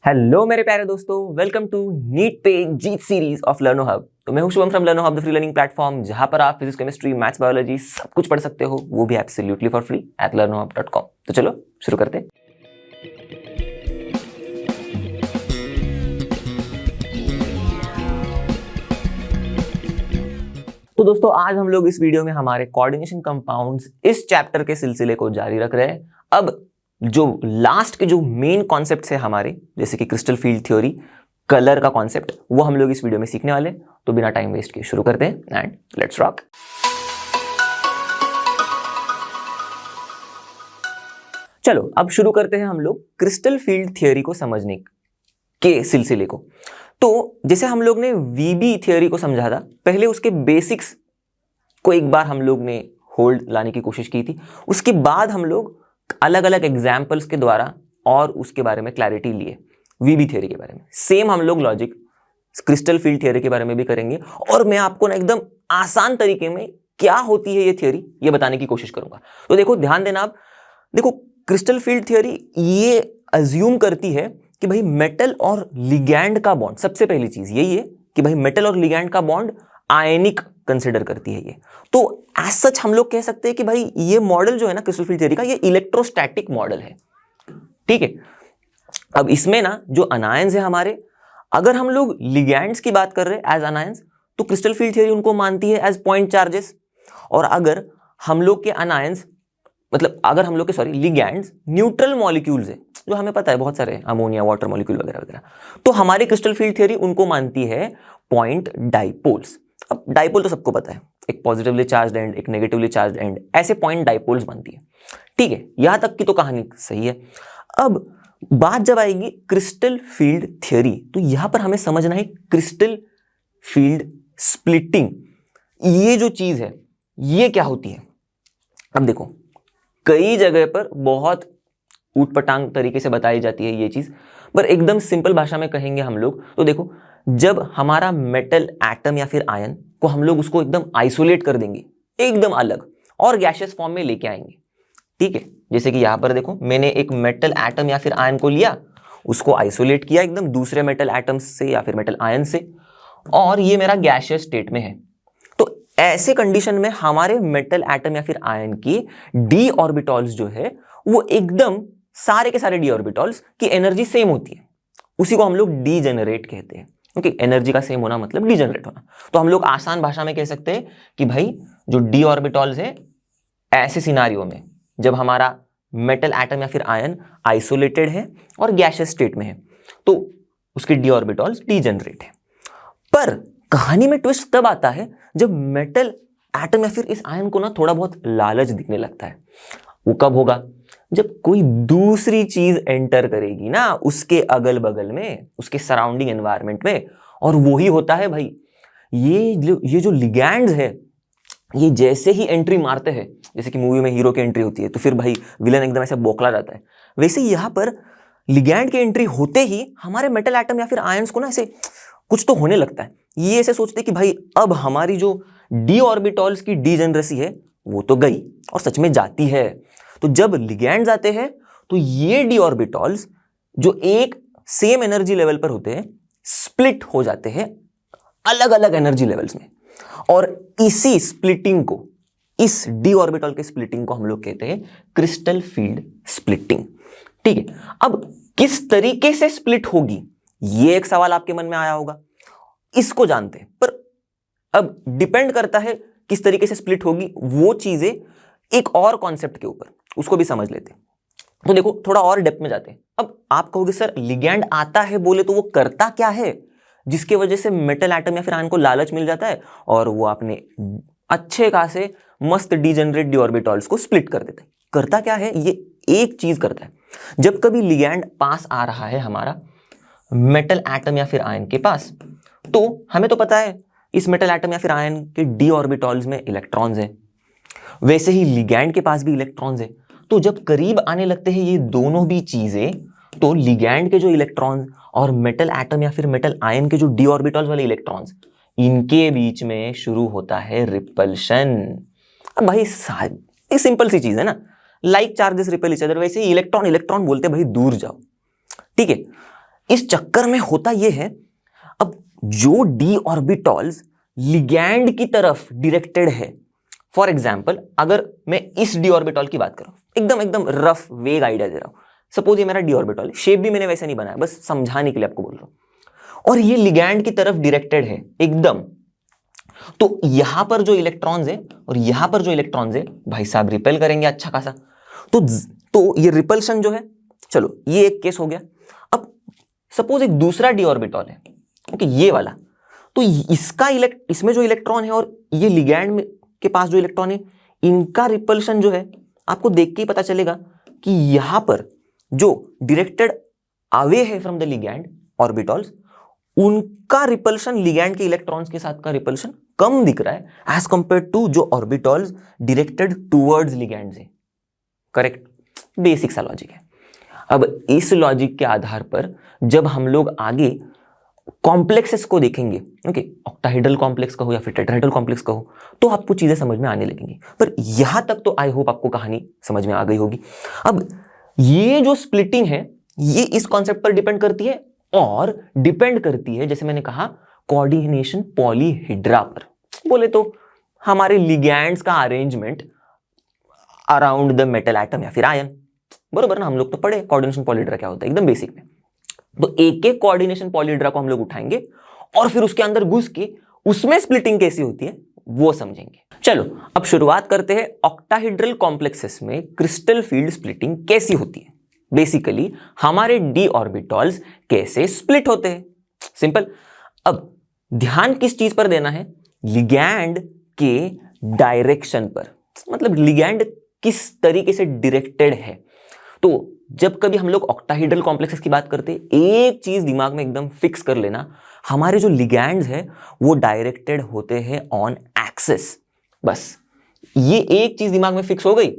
Hello मेरे प्यारे दोस्तों, वेलकम टू नीट पे जीत सीरीज ऑफ लर्नो हब। तो मैं हूं Shubham from लर्नो hub, the free learning platform, जहां पर आप फिजिक्स, केमिस्ट्री, मैथ्स, बायोलॉजी सब कुछ पढ़ सकते हो, वो भी absolutely for free at learnohub.com। तो चलो शुरू करते हैं। तो दोस्तों, आज हम लोग इस वीडियो में हमारे कोऑर्डिनेशन कंपाउंड्स इस चैप्टर के सिलसिले को जारी रख रहे हैं। अब जो लास्ट के जो मेन कॉन्सेप्ट्स है हमारे, जैसे कि क्रिस्टल फील्ड थ्योरी, कलर का कॉन्सेप्ट, वो हम लोग इस वीडियो में सीखने वाले। तो बिना टाइम वेस्ट किए शुरू करते हैं एंड लेट्स रॉक। चलो अब शुरू करते हैं हम लोग क्रिस्टल फील्ड थ्योरी को समझने के सिलसिले को। तो जैसे हम लोग ने वीबी थ्योरी को समझा था, पहले उसके बेसिक्स को एक बार हम लोग ने होल्ड लाने की कोशिश की थी। उसके बाद हम लोग अलग अलग एग्जाम्पल्स के द्वारा और उसके बारे में क्लैरिटी लिए, वीबी थ्योरी के बारे में। सेम हम लोग लॉजिक क्रिस्टल फील्ड थ्योरी के बारे में भी करेंगे, और मैं आपको ना एकदम आसान तरीके में क्या होती है ये थ्योरी, ये बताने की कोशिश करूंगा। तो देखो, ध्यान देना आप। देखो, क्रिस्टल फील्ड थ्योरी ये अज्यूम करती है कि भाई मेटल और लिगैंड का बॉन्ड, सबसे पहली चीज यही है कि भाई मेटल और लिगैंड का बॉन्ड आयनिक कंसिडर करती है ये। तो एज सच हम लोग कह सकते हैं कि भाई ये मॉडल जो है ना क्रिस्टल फील्ड थ्योरी का, ये इलेक्ट्रोस्टैटिक मॉडल है। ठीक है। अब इसमें ना जो अनायंस है हमारे, अगर हम लोग लिगैंड्स की बात कर रहे हैं एज अनायंस, तो क्रिस्टल फील्ड थ्योरी उनको मानती है एज पॉइंट चार्जेस। और अगर हम लोग के अनायंस, मतलब अगर हम लोग के सॉरी लिगैंड्स न्यूट्रल मॉलिक्यूल्स है, जो हमें पता है बहुत सारे अमोनिया, वाटर मॉलिक्यूल वगैरह वगैरह, तो हमारी क्रिस्टल फील्ड थ्योरी उनको मानती है पॉइंट डाइपोल्स। अब डाइपोल तो सबको पता है, एक पॉजिटिवली चार्ज्ड एंड, एक नेगेटिवली चार्ज्ड एंड, ऐसे पॉइंट डाइपोल्स बनती है। ठीक है, यहां तक की तो कहानी सही है। अब बात जब आएगी क्रिस्टल फील्ड थ्योरी, तो यहां पर हमें समझना है क्रिस्टल फील्ड स्प्लिटिंग, ये जो चीज है ये क्या होती है। अब देखो, कई जगह पर बहुत ऊटपटांग तरीके से बताई जाती है ये चीज, पर एकदम सिंपल भाषा में कहेंगे हम लोग तो देखो, जब हमारा मेटल एटम या फिर आयन को हम लोग उसको एकदम आइसोलेट कर देंगे, एकदम अलग और गैसियस फॉर्म में लेके आएंगे। ठीक है, जैसे कि यहां पर देखो, मैंने एक मेटल एटम या फिर आयन को लिया, उसको आइसोलेट किया एकदम दूसरे मेटल एटम से या फिर मेटल आयन से, और ये मेरा गैसियस स्टेट में है। तो ऐसे कंडीशन में हमारे मेटल एटम या फिर आयन की डी ऑर्बिटॉल्स जो है, वो एकदम सारे के सारे डी ऑर्बिटॉल्स की एनर्जी सेम होती है। उसी को हम लोग डीजेनरेट कहते हैं। ओके, एनर्जी का सेम होना मतलब डीजेनरेट होना। तो हम लोग आसान भाषा में कह सकते हैं कि भाई जो डी ऑर्बिटॉल्स है, ऐसे सिनारियो में जब हमारा मेटल एटम या फिर आयन आइसोलेटेड है और गैसियस स्टेट में है, तो उसके डी ऑर्बिटॉल्स डीजेनरेट है। पर कहानी में ट्विस्ट तब आता है जब मेटल एटम या फिर इस आयन को ना थोड़ा बहुत लालच दिखने लगता है। वो कब होगा? जब कोई दूसरी चीज एंटर करेगी ना उसके अगल बगल में, उसके सराउंडिंग एनवायरनमेंट में, और वो ही होता है भाई ये जो लिगैंड्स है, ये जैसे ही एंट्री मारते हैं, जैसे कि मूवी में हीरो की एंट्री होती है तो फिर भाई विलन एकदम ऐसे बौखला जाता है, वैसे ही यहां पर लिगैंड की एंट्री होते ही हमारे मेटल एटम या फिर आयंस को ना ऐसे कुछ तो होने लगता है। ये ऐसे सोचते हैं कि भाई अब हमारी जो डी ऑर्बिटॉल्स की डीजेनरेसी है वो तो गई, और सच में जाती है। तो जब लिगैंड्स आते हैं तो ये डी ऑर्बिटॉल्स जो एक सेम एनर्जी लेवल पर होते हैं, स्प्लिट हो जाते हैं अलग अलग एनर्जी लेवल्स में, और इसी स्प्लिटिंग को, इस डी ऑर्बिटल के स्प्लिटिंग को हम लोग कहते हैं क्रिस्टल फील्ड स्प्लिटिंग। ठीक है, अब किस तरीके से स्प्लिट होगी, ये एक सवाल आपके मन में आया होगा, इसको जानते हैं। पर अब डिपेंड करता है किस तरीके से स्प्लिट होगी वो चीजें एक और कॉन्सेप्ट के ऊपर, उसको भी समझ लेते हैं। तो देखो, थोड़ा और डेप्थ में जाते हैं। अब आप कहोगे सर लिगैंड आता है बोले तो वो करता क्या है जिसके वजह से मेटल एटम या फिर आयन को लालच मिल जाता है और वो अपने अच्छे खासे मस्त डीजेनरेट डी ऑर्बिटॉल्स को स्प्लिट कर देता है? करता क्या है? ये एक चीज करता है, जब कभी लिगैंड पास आ रहा है हमारा मेटल एटम या फिर आयन के पास, तो हमें तो पता है इस मेटल एटम या फिर आयन के डी ऑर्बिटॉल्स में इलेक्ट्रॉन्स हैं, वैसे ही लिगैंड के पास भी इलेक्ट्रॉन्स हैं। तो जब करीब आने लगते हैं ये दोनों भी चीजें, तो लिगैंड के जो इलेक्ट्रॉन्स और मेटल एटम या फिर मेटल आयन के जो डी ऑर्बिटल्स वाले इलेक्ट्रॉन्स, इनके बीच में शुरू होता है रिपल्शन। अब भाई एक सिंपल सी चीज है ना, like charges repel each other, वैसे ही इलेक्ट्रॉन इलेक्ट्रॉन बोलते भाई दूर जाओ। ठीक है, इस चक्कर में होता यह है, अब जो डी ऑर्बिटॉल्स लिगैंड की तरफ डिरेक्टेड है, फॉर एग्जाम्पल अगर मैं इस डी ऑर्बिटॉल की बात करूं, एकदम एकदम रफ वेग आइडिया दे रहा हूं, सपोज ये मेरा डी ऑर्बिटॉल है, शेप भी मैंने वैसे नहीं बनाया, बस समझाने के लिए आपको बोल रहा हूं, और ये लिगैंड की तरफ डिरेक्टेड है एकदम, तो यहां पर जो इलेक्ट्रॉन्स है और यहां पर जो इलेक्ट्रॉन्स है भाई साहब रिपेल करेंगे अच्छा खासा, तो ये रिपल्शन जो है, चलो ये एक केस हो गया। अब सपोज एक दूसरा डी ऑर्बिटॉल है, ओके, ये वाला, तो इसमें जो इलेक्ट्रॉन है और ये लिगैंड में के पास जो इलेक्ट्रॉन है, इनका रिपल्शन जो है आपको देख के ही पता चलेगा कि यहां पर जो डायरेक्टेड अवे है फ्रॉम द लिगैंड ऑर्बिटॉल्स, उनका रिपल्शन लिगैंड के इलेक्ट्रॉन्स के साथ का रिपल्शन कम दिख रहा है एज कंपेयर टू जो ऑर्बिटॉल्स डायरेक्टेड टुवर्ड्स लिगैंड से। करेक्ट, बेसिक सा लॉजिक है। अब इस लॉजिक के आधार पर जब हम लोग आगे कॉम्प्लेक्सेस को देखेंगे, ओके, ऑक्टाहेड्रल कॉम्प्लेक्स कहो या फिर टेट्राहेड्रल कॉम्प्लेक्स कहो, तो आपको चीजें समझ में आने लगेंगी। पर यहां तक तो आई होप आपको कहानी समझ में आ गई होगी। अब ये जो स्प्लिटिंग है ये इस कॉन्सेप्ट पर डिपेंड करती है और डिपेंड करती है, जैसे मैंने कहा, कोऑर्डिनेशन पॉलीहेड्रा पर। बोले तो हमारे लिगैंड्स का arrangement around the metal atom या फिर आयन, बरोबर ना, हम लोग तो पढ़े कोऑर्डिनेशन पॉलीहेड्रा क्या होता है एकदम बेसिक में। तो एक एक कोऑर्डिनेशन पॉलीहेड्रा को हम लोग उठाएंगे और फिर उसके अंदर घुस के उसमें स्प्लिटिंग कैसी होती है वो समझेंगे। चलो अब शुरुआत करते हैं ऑक्टाहेड्रल कॉम्प्लेक्सेस में क्रिस्टल फील्ड स्प्लिटिंग कैसी होती है। बेसिकली हमारे डी ऑर्बिटॉल्स कैसे स्प्लिट होते हैं, सिंपल। अब ध्यान किस चीज पर देना है, लिगैंड के डायरेक्शन पर, मतलब लिगैंड किस तरीके से डायरेक्टेड है। तो जब कभी हम लोग ऑक्टाहेड्रल कॉम्प्लेक्सेस की बात करते हैं, एक चीज दिमाग में एकदम फिक्स कर लेना, हमारे जो लिगैंड्स है वो डायरेक्टेड होते हैं ऑन एक्सिस। बस ये एक चीज दिमाग में फिक्स हो गई,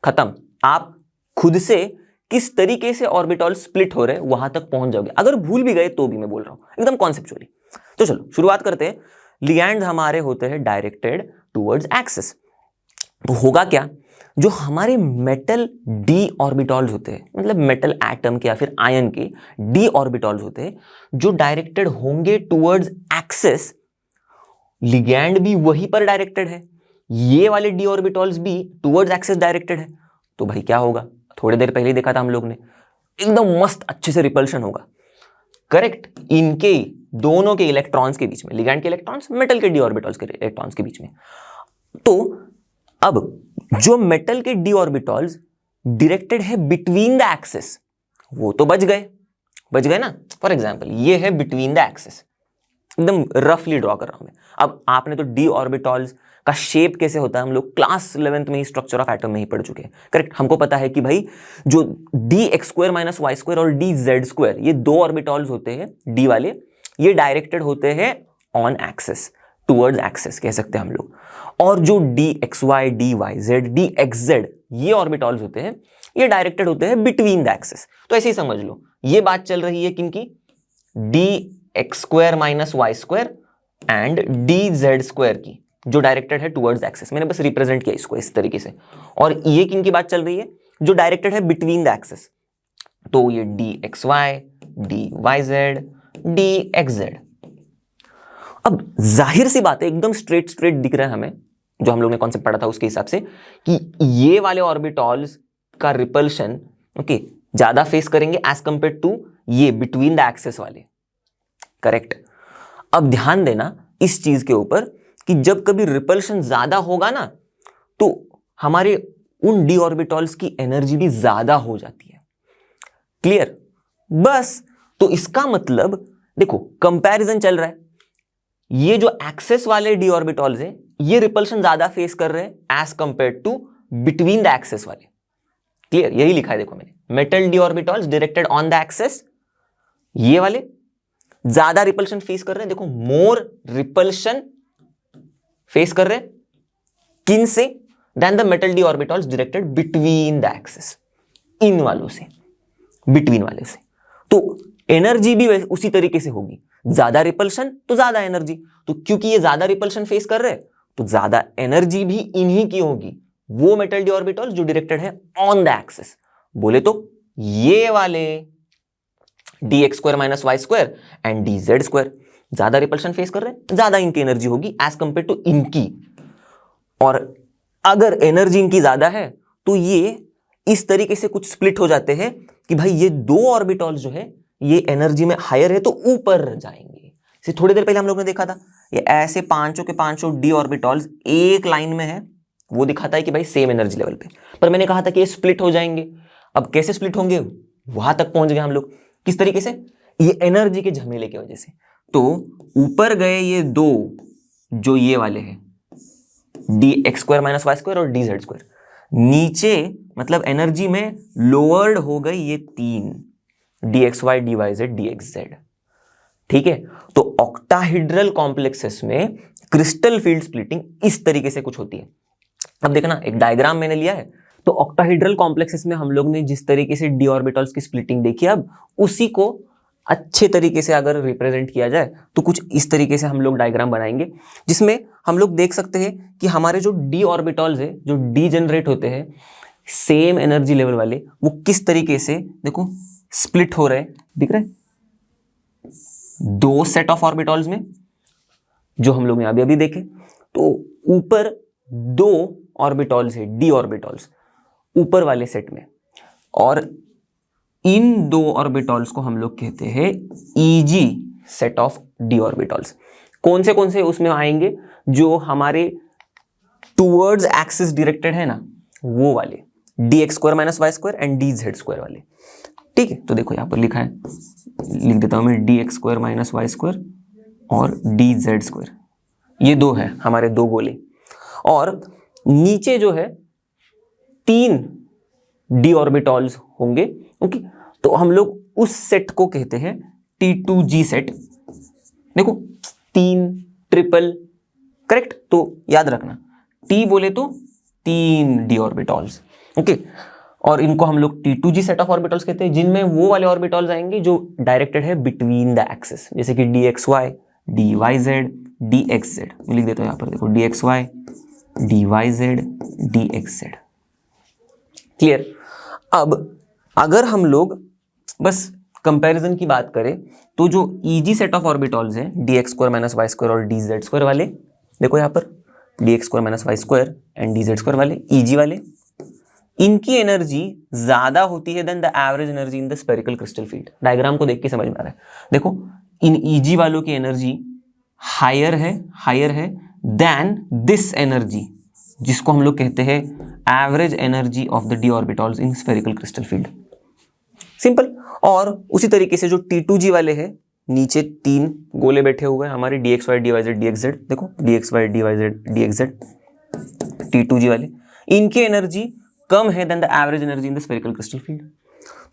खत्म। आप खुद से किस तरीके से ऑर्बिटॉल स्प्लिट हो रहे हैं वहां तक पहुंच जाओगे। अगर भूल भी गए तो भी मैं बोल रहा हूं एकदम कॉन्सेप्चुअली। तो चलो शुरुआत करते हैं। लिगैंड्स हमारे होते हैं डायरेक्टेड टुवर्ड्स एक्सिस। तो होगा क्या, जो हमारे मेटल डी ऑर्बिटॉल्स होते हैं, मतलब मेटल एटम के या फिर आयन के डी ऑर्बिटॉल्स होते हैं, जो डायरेक्टेड होंगे टुवर्ड्स एक्सिस, लिगैंड भी वहीं पर डायरेक्टेड है, ये वाले डी ऑर्बिटॉल्स भी टुवर्ड्स एक्सिस डायरेक्टेड है। तो भाई क्या होगा, थोड़ी देर पहले ही देखा था हम लोग ने, एकदम मस्त अच्छे से रिपल्शन होगा। करेक्ट, इनके दोनों के इलेक्ट्रॉन्स के बीच में, लिगैंड के इलेक्ट्रॉन्स मेटल के डी ऑर्बिटॉल्स के इलेक्ट्रॉन्स के बीच में। तो अब जो मेटल के डी ऑर्बिटॉल्स डायरेक्टेड है बिटवीन द एक्सिस, वो तो बच गए ना। फॉर एग्जांपल ये है बिटवीन द एक्सिस, एकदम रफली ड्रॉ कर रहा हूं मैं। अब आपने तो डी ऑर्बिटॉल्स का शेप कैसे होता है हम लोग क्लास 11th में ही स्ट्रक्चर ऑफ एटम में ही पढ़ चुके हैं। करेक्ट, हमको पता है कि भाई जो D X square minus Y square और डी जेड स्क्वायर, ये दो ऑर्बिटॉल्स होते हैं डी वाले, ये डायरेक्टेड होते हैं ऑन एक्सिस, टुवर्ड्स एक्सिस कह सकते हैं हम लोग। और जो D X Y, D Y Z, D X Z, ये ऑर्बिटॉल्स होते हैं, ये डायरेक्टेड होते हैं बिटवीन द एक्सिस। तो ऐसे ही समझ लो, ये बात चल रही है किनकी, D X square minus Y square and D Z square की, जो डायरेक्टेड है टुवर्ड्स एक्सिस। मैंने बस रिप्रेजेंट किया इसको इस तरीके से। और ये किनकी बात चल रही है, जो डायरेक्टेड है बिटवीन द एक्सिस। तो ये D X Y, D Y Z, D X Z. अब जाहिर सी बात है, एकदम स्ट्रेट दिख रहा है हमें, जो हम लोग ने कॉन्सेप्ट पढ़ा था उसके हिसाब से, कि ये वाले ऑर्बिटॉल्स का रिपल्शन ओके ज्यादा फेस करेंगे एज कंपेयर टू ये बिटवीन द एक्सिस वाले। करेक्ट। अब ध्यान देना इस चीज के ऊपर कि जब कभी रिपल्शन ज्यादा होगा ना, तो हमारे उन डी ऑर्बिटॉल्स की एनर्जी भी ज्यादा हो जाती है। क्लियर? बस तो इसका मतलब देखो, कंपैरिजन चल रहा है, ये जो एक्सेस वाले डी ऑर्बिटॉल्स है ये रिपल्शन ज्यादा फेस कर रहे हैं as compare to between the axes वाले। क्लियर? यही लिखा है देखो मैंने, metal D orbitals directed on the axes, ये वाले ज्यादा रिपल्शन फेस कर रहे हैं। देखो, मोर रिपल्शन फेस कर रहे हैं किन से, then the metal D orbitals directed between the axes, इन वालों से, बिटवीन वाले से। तो एनर्जी भी उसी तरीके से होगी, ज्यादा रिपल्शन तो ज्यादा एनर्जी। तो क्योंकि ये ज्यादा रिपल्शन फेस कर रहे हैं तो ज्यादा एनर्जी भी इन्हीं की होगी, वो मेटल डी ऑर्बिटॉल्स जो डायरेक्टेड है ऑन द एक्सिस। बोले तो ये वाले। dx square minus Y square and dz square. ज्यादा रिपल्शन फेस कर रहे हैं, ज्यादा इनकी एनर्जी होगी एज कंपेयर टू इनकी। और अगर एनर्जी इनकी ज्यादा है तो ये इस तरीके से कुछ स्प्लिट हो जाते हैं कि भाई ये दो ऑर्बिटॉल्स जो है ये एनर्जी में हायर है तो ऊपर जाएंगे। इसे थोड़ी देर पहले हम लोग ने देखा था, ये ऐसे पांचों के पांचों डी ऑर्बिटॉल्स एक लाइन में है, वो दिखाता है कि भाई सेम एनर्जी लेवल पे। पर मैंने कहा था कि ये स्प्लिट हो जाएंगे। अब कैसे स्प्लिट होंगे, वहां तक पहुंच गए हम लोग। किस तरीके से, ये एनर्जी के झमेले की वजह से। तो ऊपर गए ये दो जो ये वाले हैं D X square minus Y square और डी जेड स्क्वायर, नीचे मतलब एनर्जी में लोअर्ड हो गई ये तीन D X Y D Y Z D X Z. ठीक है, तो ऑक्टाहेड्रल कॉम्प्लेक्सेस में क्रिस्टल फील्ड स्प्लिटिंग इस तरीके से कुछ होती है। अब देखना, एक डायग्राम मैंने लिया है, तो ऑक्टाहेड्रल कॉम्प्लेक्सेस में हम लोग ने जिस तरीके से डी ऑर्बिटल्स की स्प्लिटिंग देखी, अब उसी को अच्छे तरीके से अगर रिप्रेजेंट किया जाए तो कुछ इस तरीके से हम लोग डायग्राम बनाएंगे, जिसमें हम लोग देख सकते हैं कि हमारे जो डी ऑर्बिटल्स है, जो डी जनरेट होते हैं सेम एनर्जी लेवल वाले, वो किस तरीके से देखो स्प्लिट हो रहे हैं। दिख रहा है, दो सेट ऑफ ऑर्बिटल्स में जो हम लोग ने अभी अभी देखे, तो ऊपर दो ऑर्बिटल्स है डी ऑर्बिटल्स ऊपर वाले सेट में, और इन दो ऑर्बिटल्स को हम लोग कहते हैं easy set of D orbitals. कौन से उसमें आएंगे, जो हमारे टूवर्ड्स एक्सिस डायरेक्टेड है ना, वो वाले D X square minus Y square and D Z square वाले। ठीक है, तो देखो यहां पर लिखा है, लिख देता हूं मैं, D X square minus Y square और डी जेड स्क्वायर, ये दो है हमारे दो गोले। और नीचे जो है तीन डी ऑर्बिटल्स होंगे। ओके, तो हम लोग उस सेट को कहते हैं T2G सेट। देखो तीन ट्रिपल, करेक्ट, तो याद रखना T बोले तो तीन डी ऑर्बिटल्स। ओके, और इनको हम लोग T2G सेट ऑफ ऑर्बिटल्स कहते हैं, जिनमें वो वाले ऑर्बिटल्स आएंगे जो डायरेक्टेड है बिटवीन द एक्सिस, जैसे कि DXY, DYZ, DXZ। मैं लिख देता हूं यहां पर, देखो DXY, DYZ, DXZ। क्लियर। अब अगर हम लोग बस कंपैरिजन की बात करें, तो जो ईजी सेट ऑफ ऑर्बिटल्स हैं D X square minus Y square और डी जेड स्क्वायर वाले, देखो यहाँ पर D X square minus Y square and D Z square वाले ईजी वाले, इनकी एनर्जी ज्यादा होती है then the average energy in the spherical crystal field. Diagram को देख के समझ में आ रहा है। देखो इन ईजी वालों की एनर्जी हायर है देन दिस एनर्जी, जिसको हम लोग कहते हैं average energy of the D orbitals in spherical crystal field. Simple. और उसी तरीके से जो T2G वाले हैं, नीचे तीन गोले बैठे हुए हैं हमारे DXY, DYZ, DXZ। देखो DXY, DYZ, DXZ, T2G वाले, इनकी एनर्जी कम है then the average energy in the spherical crystal field.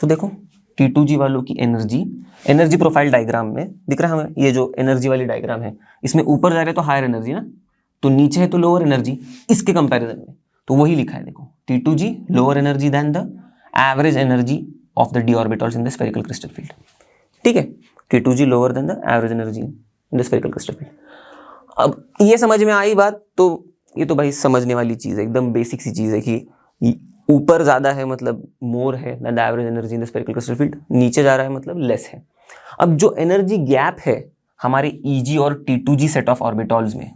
तो देखो T2G वालों की एनर्जी प्रोफाइल डायग्राम में दिख रहा है हमें, ये जो एनर्जी वाली डायग्राम है, इसमें ऊपर जा रहे तो हायर एनर्जी ना, तो नीचे है तो लोअर एनर्जी इसके कंपैरिजन में, तो वही लिखा है। देखो T2G lower energy then the average energy of the D orbitals in the spherical crystal field. ठीक है, T2G lower then the average energy in the spherical crystal field. अब ये समझ में आई बात, तो ये तो भाई समझने वाली चीज है, एकदम बेसिक सी चीज है कि ऊपर ज्यादा है मतलब मोर है then the average energy in the spherical crystal field, नीचे जा रहा है मतलब लेस है। अब जो एनर्जी गैप है हमारे ईजी और T2G सेट ऑफ ऑर्बिटल्स में,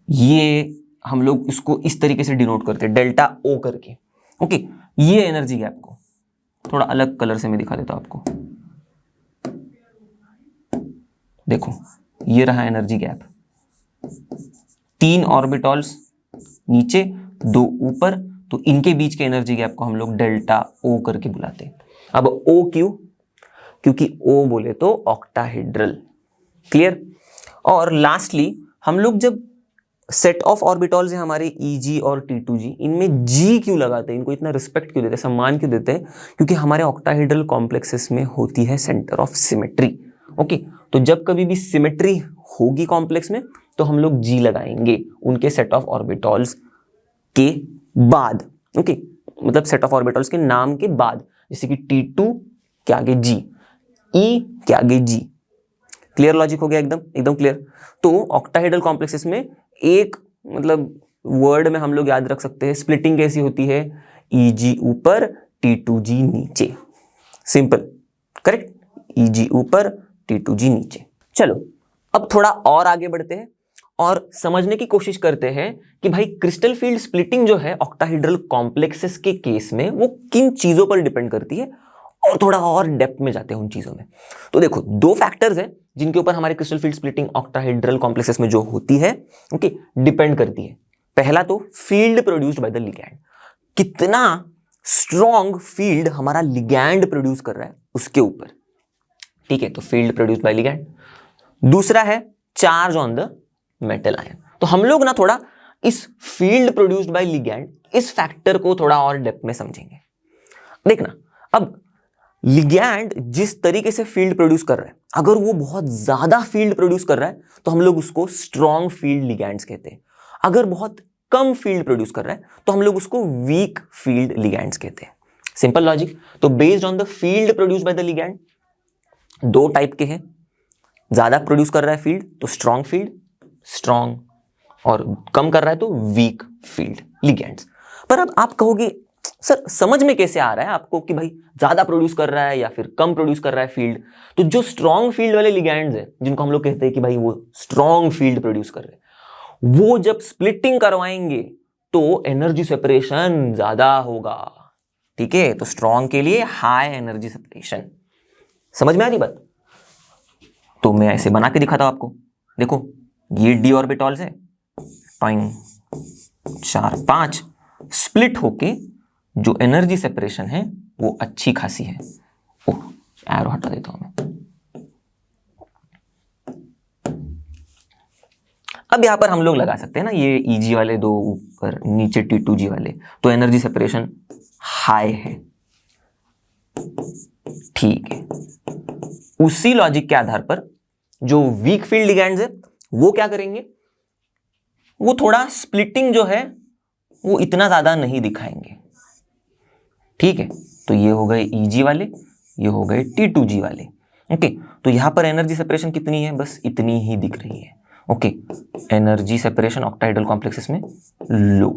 ये हम लोग इसको इस तरीके से डिनोट करते हैं डेल्टा O करके। ओके, ये एनर्जी गैप को थोड़ा अलग कलर से मैं दिखा देता हूं आपको। देखो ये रहा एनर्जी गैप, तीन ऑर्बिटल्स नीचे दो ऊपर, तो इनके बीच के एनर्जी गैप को हम लोग डेल्टा O करके बुलाते हैं। अब O क्यों, क्योंकि O बोले तो ऑक्टाहेड्रल। क्लियर। और लास्टली हम लोग जब सेट ऑफ ऑर्बिटल्स है हमारे ईजी और T2G, इनमें जी क्यों लगाते हैं, इनको इतना रिस्पेक्ट क्यों देते हैं, सम्मान क्यों देते हैं, क्योंकि हमारे ऑक्टाहेड्रल कॉम्प्लेक्सेस में होती है सेंटर ऑफ सिमेट्री। ओके, तो जब कभी भी सिमेट्री होगी कॉम्प्लेक्स में तो हम लोग जी लगाएंगे उनके सेट ऑफ ऑर्बिटल्स के बाद। ओके, मतलब सेट ऑफ ऑर्बिटल्स के नाम के बाद, जैसे कि T2 के आगे जी, E के आगे जी। क्लियर लॉजिक हो गया, एकदम क्लियर। तो ऑक्टाहेड्रल कॉम्प्लेक्सेस में एक मतलब वर्ड में हम लोग याद रख सकते हैं, स्प्लिटिंग कैसी होती है, EG ऊपर T2G नीचे। सिंपल, करेक्ट, Eg ऊपर, T2G नीचे। चलो अब थोड़ा और आगे बढ़ते हैं और समझने की कोशिश करते हैं कि भाई क्रिस्टल फील्ड स्प्लिटिंग जो है ऑक्टाहेड्रल कॉम्प्लेक्सेस के केस में वो किन चीजों पर डिपेंड करती है, और थोड़ा और डेप्थ में जाते हैं उन चीजों में। तो देखो, दो फैक्टर्स हैं जिनके ऊपर हमारे crystal field splitting octahedral complexes में जो होती है, ओके, डिपेंड करती है। पहला तो field produced bye the ligand, कितना स्ट्रॉन्ग फील्ड हमारा लिगैंड प्रोड्यूस कर रहा है उसके ऊपर, ठीक है, तो फील्ड प्रोड्यूस्ड बाय लिगैंड। दूसरा है charge on the metal ion. तो हम लोग ना थोड़ा इस फील्ड प्रोड्यूस्ड बाय लिगैंड, इस फैक्टर को थोड़ा और डेप्थ में समझेंगे। देखना, अब लिगैंड जिस तरीके से फील्ड प्रोड्यूस कर रहा है, अगर वो बहुत ज्यादा फील्ड प्रोड्यूस कर रहा है तो हम लोग उसको स्ट्रॉन्ग फील्ड लिगैंड्स कहते हैं। अगर बहुत कम फील्ड प्रोड्यूस कर रहा है तो हम लोग उसको वीक फील्ड लिगैंड्स कहते हैं। Simple logic. तो based on the field produce by the ligand, दो टाइप के हैं। ज्यादा प्रोड्यूस कर रहा है फील्ड तो स्ट्रॉन्ग फील्ड, स्ट्रॉन्ग, और कम कर रहा है तो वीक फील्ड लिगैंड्स। पर अब आप कहोगे सर समझ में कैसे आ रहा है आपको कि भाई ज्यादा प्रोड्यूस कर रहा है या फिर कम प्रोड्यूस कर रहा है फील्ड? तो जो स्ट्रॉन्ग फील्ड वाले लिगैंड्स हैं, जिनको हम लोग कहते हैं कि भाई वो स्ट्रॉन्ग फील्ड प्रोड्यूस कर रहे हैं, वो जब स्प्लिटिंग करवाएंगे तो एनर्जी सेपरेशन ज्यादा होगा, ठीक है। तो स्ट्रॉन्ग के लिए हाई एनर्जी सेपरेशन। समझ में आ रही बात? तो मैं ऐसे बना के दिखाता हूं आपको। देखो, ये डी ऑर्बिटॉल्स है, 0.45 स्प्लिट होके जो एनर्जी सेपरेशन है वो अच्छी खासी है। ओह, एरो हटा देता हूं मैं। अब यहां पर हम लोग लगा सकते हैं ना, ये Eg वाले दो ऊपर, नीचे T2G वाले, तो एनर्जी सेपरेशन हाई है, ठीक है। उसी लॉजिक के आधार पर जो वीक फील्ड लिगैंड्स है वो क्या करेंगे, वो थोड़ा स्प्लिटिंग जो है वो इतना ज्यादा नहीं दिखाएंगे, ठीक है। तो ये हो गए Eg वाले, ये हो गए T2G वाले, ओके। तो यहां पर एनर्जी सेपरेशन कितनी है, बस इतनी ही दिख रही है, okay. Energy separation octahedral complexes में लो।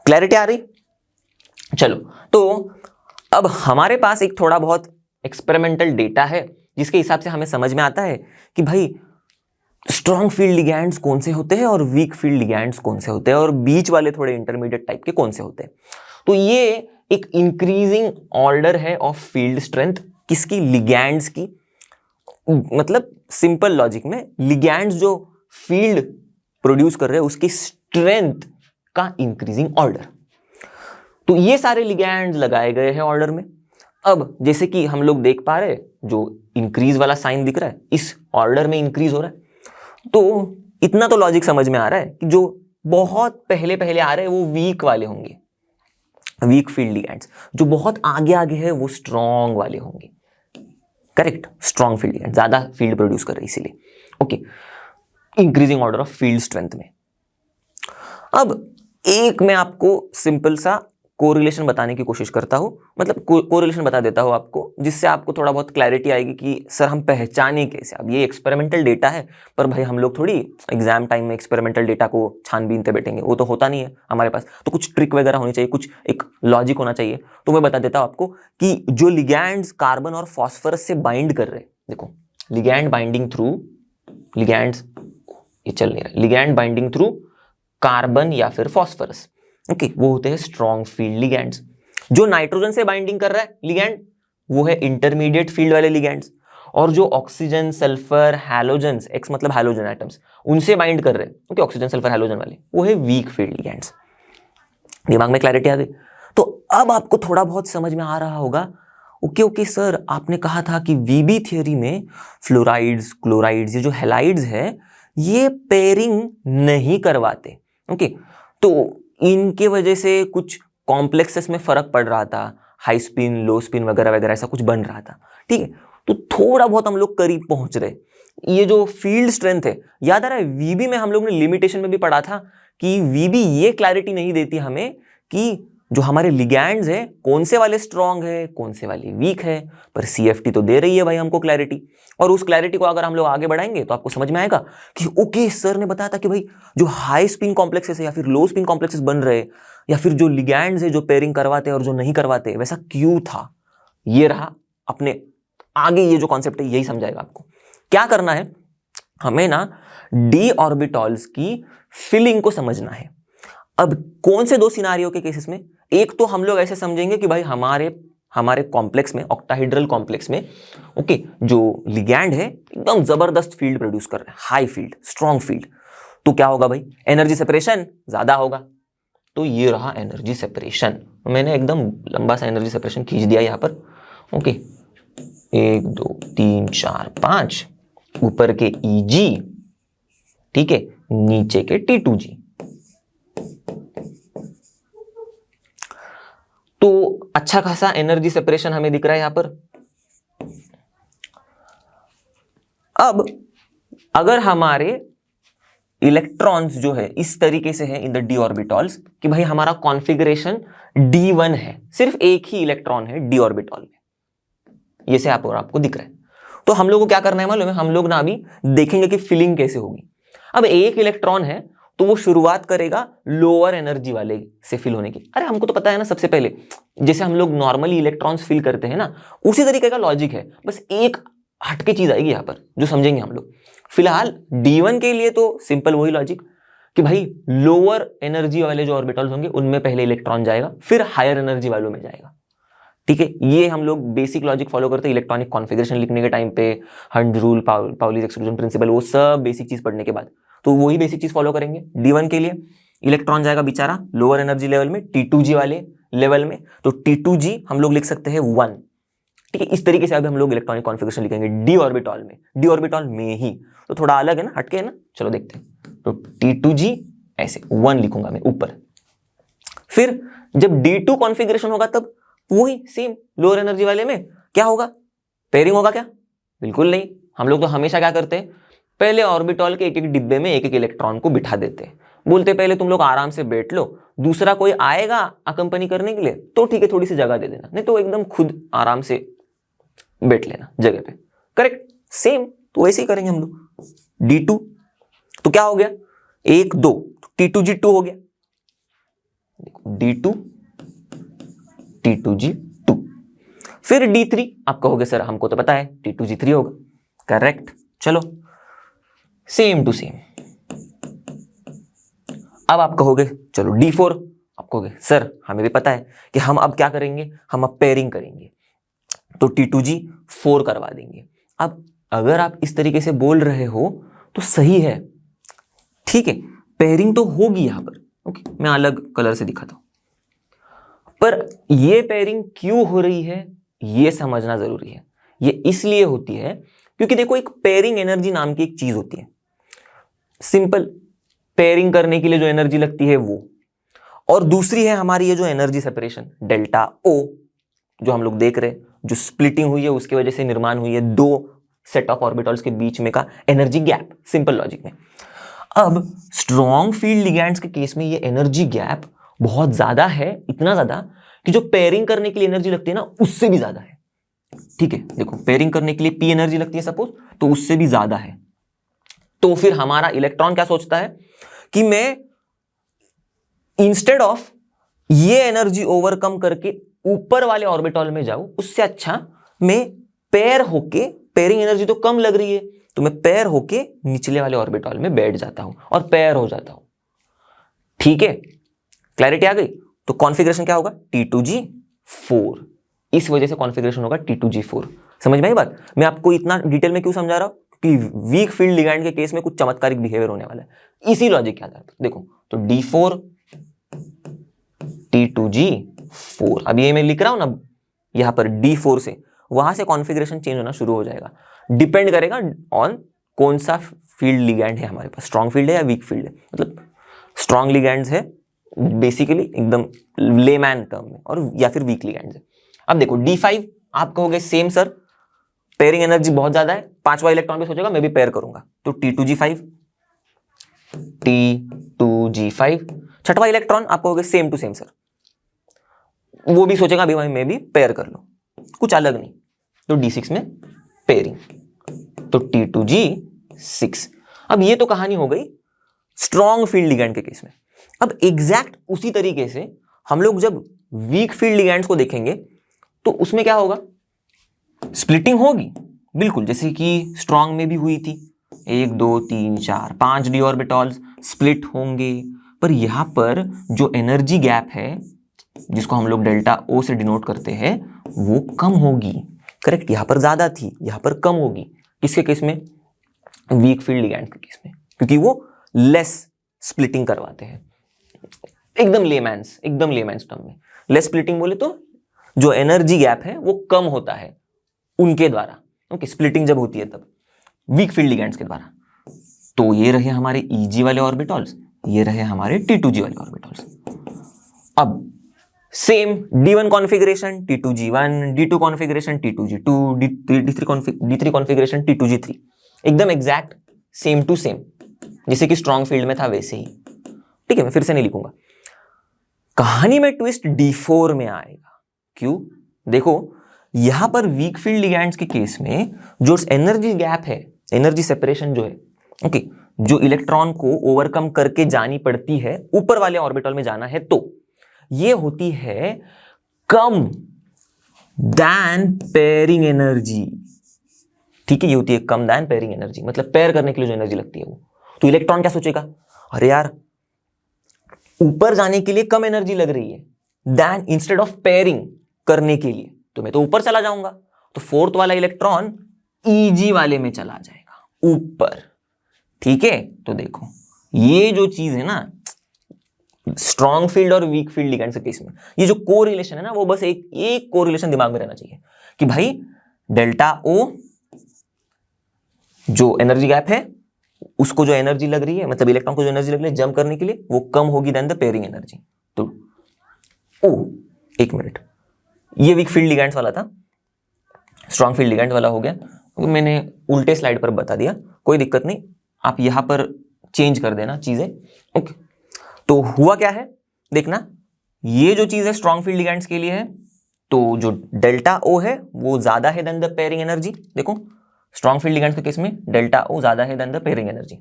क्लैरिटी आ रही? चलो, तो अब हमारे पास एक थोड़ा बहुत एक्सपेरिमेंटल डेटा है जिसके हिसाब से हमें समझ में आता है कि भाई स्ट्रॉन्ग फील्ड लिगैंड्स कौन से होते हैं और वीक फील्ड लिगैंड्स कौन से होते हैं, और बीच वाले थोड़े इंटरमीडिएट टाइप के कौन से होते हैं। तो ये एक इंक्रीजिंग ऑर्डर है ऑफ फील्ड स्ट्रेंथ, किसकी? लिगैंड्स की। मतलब सिंपल लॉजिक में लिगैंड्स जो फील्ड प्रोड्यूस कर रहे हैं उसकी स्ट्रेंथ का इंक्रीजिंग ऑर्डर। तो ये सारे लिगैंड्स लगाए गए हैं ऑर्डर में। अब जैसे कि हम लोग देख पा रहे हैं, जो इंक्रीज वाला साइन दिख रहा है इस ऑर्डर में इंक्रीज हो रहा है। तो इतना तो लॉजिक समझ में आ रहा है कि जो बहुत पहले पहले आ रहे हैं वो वीक वाले होंगे, वीक फील्ड लिगैंड्स। जो बहुत आगे आगे है वो स्ट्रॉन्ग वाले होंगे, करेक्ट। स्ट्रॉन्ग फील्ड लिगैंड ज्यादा फील्ड प्रोड्यूस कर रहे हैं इसीलिए, okay. Increasing order of field strength में। अब एक मैं आपको सिंपल सा कोरिलेशन बताने की कोशिश करता हूं, मतलब कोरिलेशन बता देता हूं आपको, जिससे आपको थोड़ा बहुत क्लैरिटी आएगी कि सर हम पहचाने कैसे। अब ये एक्सपेरिमेंटल डेटा है, पर भाई हम लोग थोड़ी एग्जाम टाइम में एक्सपेरिमेंटल डेटा को छानबीनते बैठेंगे, वो तो होता नहीं है हमारे पास। तो कुछ ट्रिक वगैरह होनी चाहिए, कुछ एक लॉजिक होना चाहिए। तो मैं बता देता हूं आपको कि जो लिगैंड्स कार्बन और फॉस्फोरस से बाइंड कर रहे हैं, देखो लिगैंड बाइंडिंग थ्रू लिगैंड्स, ये चल नहीं रहा, लिगैंड बाइंडिंग थ्रू कार्बन या फिर फॉस्फोरस, ओके, वो होते हैं स्ट्रॉन्ग फील्ड लिगैंड्स। जो नाइट्रोजन से बाइंडिंग कर रहा है लिगैंड, वो है इंटरमीडिएट फील्ड वाले लिगैंड्स। और जो ऑक्सीजन, सल्फर, हैलोजन्स, एक्स मतलब हैलोजन एटम्स, उनसे बाइंड कर रहे हैं, ओके, ऑक्सीजन, सल्फर, हैलोजन वाले, वो है वीक फील्ड लिगैंड्स। दिमाग में क्लैरिटी आ गई? तो अब आपको थोड़ा बहुत समझ में आ रहा होगा, ओके सर, आपने कहा था कि वीबी थियरी में फ्लोराइड्स, क्लोराइड्स, ये जो हैलाइड्स है ये पेयरिंग नहीं करवाते, ओके। तो इनके वजह से कुछ कॉम्प्लेक्सेस में फर्क पड़ रहा था, हाई स्पिन, लो स्पिन वगैरह वगैरह ऐसा कुछ बन रहा था, ठीक है। तो थोड़ा बहुत हम लोग करीब पहुंच रहे। ये जो फील्ड स्ट्रेंथ है, याद आ रहा है वीबी में हम लोग ने लिमिटेशन में भी पढ़ा था कि वीबी ये क्लैरिटी नहीं देती हमें कि जो हमारे लिगैंड्स है कौन से वाले स्ट्रॉन्ग है कौन से वाले वीक है, पर सीएफटी तो दे रही है भाई हमको क्लैरिटी। और उस क्लैरिटी को अगर हम लोग आगे बढ़ाएंगे तो आपको समझ में आएगा कि ओके सर ने बताया था कि भाई जो हाई स्पिन कॉम्प्लेक्सेस है या फिर लो स्पिन कॉम्प्लेक्सेस बन रहे, या फिर जो लिगैंड्स है जो पेयरिंग करवाते और जो नहीं करवाते, वैसा क्यों था। ये रहा अपने आगे, ये जो कॉन्सेप्ट है यही समझाएगा आपको। क्या करना है, हमें ना डी ऑर्बिटॉल्स की फिलिंग को समझना है। अब कौन से दो सिनारियो के केसेस में, एक तो हम लोग ऐसे समझेंगे कि भाई हमारे कॉम्प्लेक्स में, ऑक्टाहेड्रल कॉम्प्लेक्स में, ओके, जो लिगैंड है एकदम जबरदस्त फील्ड प्रोड्यूस कर रहा है, हाई फील्ड, स्ट्रॉन्ग फील्ड, तो क्या होगा भाई, एनर्जी सेपरेशन ज्यादा होगा। तो ये रहा एनर्जी सेपरेशन, मैंने एकदम लंबा सा एनर्जी सेपरेशन खींच दिया यहां पर, ओके, 1 2 3 4 5, ऊपर के Eg, ठीक है, नीचे के T2G। तो अच्छा खासा एनर्जी सेपरेशन हमें दिख रहा है यहां पर। अब अगर हमारे इलेक्ट्रॉन्स जो है इस तरीके से है इन द डी ऑर्बिटॉल्स कि भाई हमारा कॉन्फ़िगरेशन D1 है, सिर्फ एक ही इलेक्ट्रॉन है डी ऑर्बिटॉल में, ये से आपको दिख रहा है, तो हम लोग को क्या करना है मालूम है, हम लोग ना अभी देखेंगे कि फिलिंग कैसे होगी। अब एक इलेक्ट्रॉन है तो वो शुरुआत करेगा लोअर एनर्जी वाले से फिल होने की। अरे हमको तो पता है ना, सबसे पहले जैसे हम लोग नॉर्मली इलेक्ट्रॉन्स फिल करते हैं ना, उसी तरीके का लॉजिक है, बस एक हटके चीज आएगी यहां पर जो समझेंगे हम लोग। फिलहाल D1 के लिए तो सिंपल वही लॉजिक कि भाई लोअर एनर्जी वाले जो ऑर्बिटल्स होंगे उनमें पहले इलेक्ट्रॉन जाएगा, फिर हायर एनर्जी वालों में जाएगा, ठीक है। ये हम लोग बेसिक लॉजिक फॉलो करते हैं इलेक्ट्रॉनिक कॉन्फ़िगरेशन लिखने के टाइम पे, हंड रूल, पाउलीज एक्सक्लूजन प्रिंसिपल, वो सब बेसिक चीज पढ़ने के बाद, तो वही बेसिक चीज फॉलो करेंगे। D1 के लिए इलेक्ट्रॉन जाएगा बेचारा लोअर एनर्जी लेवल में, T2G वाले लेवल में, तो T2G हम लोग लिख सकते हैं 1, ठीक है। इस तरीके से अभी हम लोग इलेक्ट्रॉनिक कॉन्फ़िगरेशन लिखेंगे डी ऑर्बिटॉल में ही, तो थोड़ा अलग है ना, हटके है ना, चलो देखते हैं। तो T2G ऐसे 1 लिखूंगा मैं ऊपर, फिर जब D2 कॉन्फ़िगरेशन होगा तब वही सेम लोअर एनर्जी वाले में क्या होगा, पेयरिंग होगा क्या, बिल्कुल नहीं। हम लोग तो हमेशा क्या करते हैं, पहले ऑर्बिटॉल के एक एक डिब्बे में एक एक इलेक्ट्रॉन को बिठा देते हैं, बोलते पहले तुम लोग आराम से बैठ लो, दूसरा कोई आएगा अकंपनी करने के लिए तो ठीक है थोड़ी सी जगह दे देना, नहीं तो एकदम खुद आराम से बैठ लेना जगह पे, करेक्ट, सेम। तो वैसे ही करेंगे हम लोग। D2 तो क्या हो गया, 1 2, T2G 2 हो गया, D2 T2G 2, फिर D3 आप कहोगे सर हमको तो पता है T2G 3 होगा, करेक्ट, चलो सेम टू सेम। अब आप कहोगे चलो D4, आप कहोगे सर हमें भी पता है कि हम अब क्या करेंगे, हम अब पेयरिंग करेंगे, तो T2G 4 करवा देंगे। अब अगर आप इस तरीके से बोल रहे हो तो सही है, ठीक है, पेयरिंग तो होगी यहां पर, ओके, मैं अलग कलर से दिखाता हूं, पर ये पेयरिंग क्यों हो रही है ये समझना जरूरी है। ये इसलिए होती है क्योंकि देखो एक पेयरिंग एनर्जी नाम की एक चीज होती है, सिंपल पेयरिंग करने के लिए जो एनर्जी लगती है वो, और दूसरी है हमारी ये जो एनर्जी सेपरेशन डेल्टा O जो हम लोग देख रहे हैं, जो स्प्लिटिंग हुई है उसकी वजह से निर्माण हुई है दो सेट ऑफ ऑर्बिटल्स के बीच में का एनर्जी गैप, सिंपल लॉजिक में। अब स्ट्रॉन्ग फील्ड लिगैंड्स के केस में ये एनर्जी गैप बहुत ज्यादा है, इतना ज्यादा कि जो पेयरिंग करने के लिए एनर्जी लगती है ना उससे भी ज्यादा है, ठीक है। देखो पेयरिंग करने के लिए P एनर्जी लगती है सपोज, तो उससे भी ज्यादा है। तो फिर हमारा इलेक्ट्रॉन क्या सोचता है कि मैं इंस्टेड ऑफ ये एनर्जी ओवरकम करके ऊपर वाले ऑर्बिटल में जाऊं, उससे अच्छा मैं पेयर होके, पेयरिंग एनर्जी तो कम लग रही है तो मैं पेयर होके निचले वाले ऑर्बिटल में बैठ जाता हूं और पेयर हो जाता हूं, ठीक है। क्लैरिटी आ गई। तो कॉन्फ़िगरेशन क्या होगा, T2G 4, इस वजह से कॉन्फ़िगरेशन होगा T2G 4। समझ में आई बात। मैं आपको इतना डिटेल में क्यों समझा रहा हूं कि वीक फील्ड लिगैंड के केस में कुछ चमत्कारिक बिहेवियर होने वाला है, इसी लॉजिक के आधार पर। देखो तो D4 T2G 4, अब ये मैं लिख रहा हूं ना यहां पर D4 से, वहां से कॉन्फ़िगरेशन चेंज होना शुरू हो जाएगा, डिपेंड करेगा ऑन कौन सा फील्ड लिगैंड है हमारे पास, स्ट्रॉन्ग फील्ड है या वीक फील्ड है। मतलब स्ट्रॉन्ग लिगैंड्स है बेसिकली एकदम लेमैन टर्म में, और या फिर वीक लिगैंड्स है। अब देखो D5, आप कहोगे सेम सर पेयरिंग एनर्जी बहुत ज्यादा है, पांचवा इलेक्ट्रॉन भी सोचेगा मैं भी पेयर करूंगा, तो T2G5, T2G5, छठवा इलेक्ट्रॉन आप कहोगे सेम टू सेम सर, वो भी सोचेगा अभी मैं भी पेयर कर लूं, कुछ अलग नहीं, तो D6 में पेयरिंग, तो T2G6। अब ये तो कहानी हो गई स्ट्रॉन्ग फील्ड लिगैंड के केस में। अब एग्जैक्ट उसी तरीके से हम लोग जब वीक फील्ड लिगैंड्स को देखेंगे तो उसमें क्या होगा, स्प्लिटिंग होगी बिल्कुल, जैसे कि स्ट्रॉन्ग में भी हुई थी, 1 2 3 4 5 डी ऑर्बिटॉल्स स्प्लिट होंगे, पर यहां पर जो एनर्जी गैप है जिसको हम लोग डेल्टा ओ से डिनोट करते हैं वो कम होगी। करेक्ट, यहां पर ज्यादा थी, यहां पर कम होगी। किसके केस में? वीक फील्ड लिगैंड के केस में, क्योंकि वो लेस स्प्लिटिंग करवाते हैं। एकदम लेमैन्स टर्म में लेस स्प्लिटिंग बोले तो जो एनर्जी गैप है वो कम होता है उनके द्वारा। ओके, स्प्लिटिंग जब होती है तब वीक फील्ड लिगैंड्स के द्वारा। तो ये रहे हमारे Eg वाले ऑर्बिटॉल्स, ये रहे हमारे T2G वाले ऑर्बिटॉल्स। अब same D1 configuration T2G1, D2 configuration T2G2, D3 configuration T2G3, एकदम एग्जैक्ट सेम टू सेम, जैसे कि स्ट्रॉन्ग फील्ड में था वैसे ही। ठीक है, मैं फिर से नहीं लिखूंगा। कहानी में ट्विस्ट D4 में आएगा। क्यों? देखो, यहां पर वीक फील्ड लिगैंड्स के केस में जो एनर्जी गैप है, एनर्जी सेपरेशन जो है, ओके, जो इलेक्ट्रॉन को ओवरकम करके जानी पड़ती है ऊपर वाले ऑर्बिटल में जाना है, तो ये होती है कम दैन पेयरिंग एनर्जी। ठीक है, ये होती है कम दैन पेयरिंग एनर्जी, मतलब पेयर करने के लिए जो एनर्जी लगती है वो। तो इलेक्ट्रॉन क्या सोचेगा? अरे यार, ऊपर जाने के लिए कम एनर्जी लग रही है दैन इंस्टेड ऑफ पेयरिंग करने के लिए, तो मैं तो ऊपर चला जाऊंगा। तो फोर्थ वाला इलेक्ट्रॉन Eg वाले में चला जाएगा ऊपर। ठीक है, तो देखो ये जो चीज है ना स्ट्रॉन्ग फील्ड और वीक फील्ड लिगैंड के केस में, ये जो कोरिलेशन है ना, वो बस एक कोरिलेशन दिमाग में रहना चाहिए कि भाई डेल्टा ओ जो एनर्जी गैप है उसको जो एनर्जी लग रही है, मतलब इलेक्ट्रॉन को जो एनर्जी लग रही है जंप करने के लिए, वो कम होगी देन द पेयरिंग एनर्जी। तो एक मिनट, ये वीक फील्ड लिगैंड्स वाला था, स्ट्रॉन्ग फील्ड लिगैंड वाला हो गया। मैंने उल्टे स्लाइड पर बता दिया, कोई दिक्कत नहीं, आप यहां पर चेंज कर देना चीजें। ओके, तो हुआ क्या है देखना, ये जो चीज है स्ट्रॉन्ग फील्ड लिगैंड्स के लिए है, तो जो डेल्टा ओ है वो ज्यादा है देन द पेयरिंग एनर्जी। देखो, स्ट्रॉन्ग फील्ड लिगैंड्स के केस में डेल्टा ओ ज्यादा है देन द पेयरिंग एनर्जी।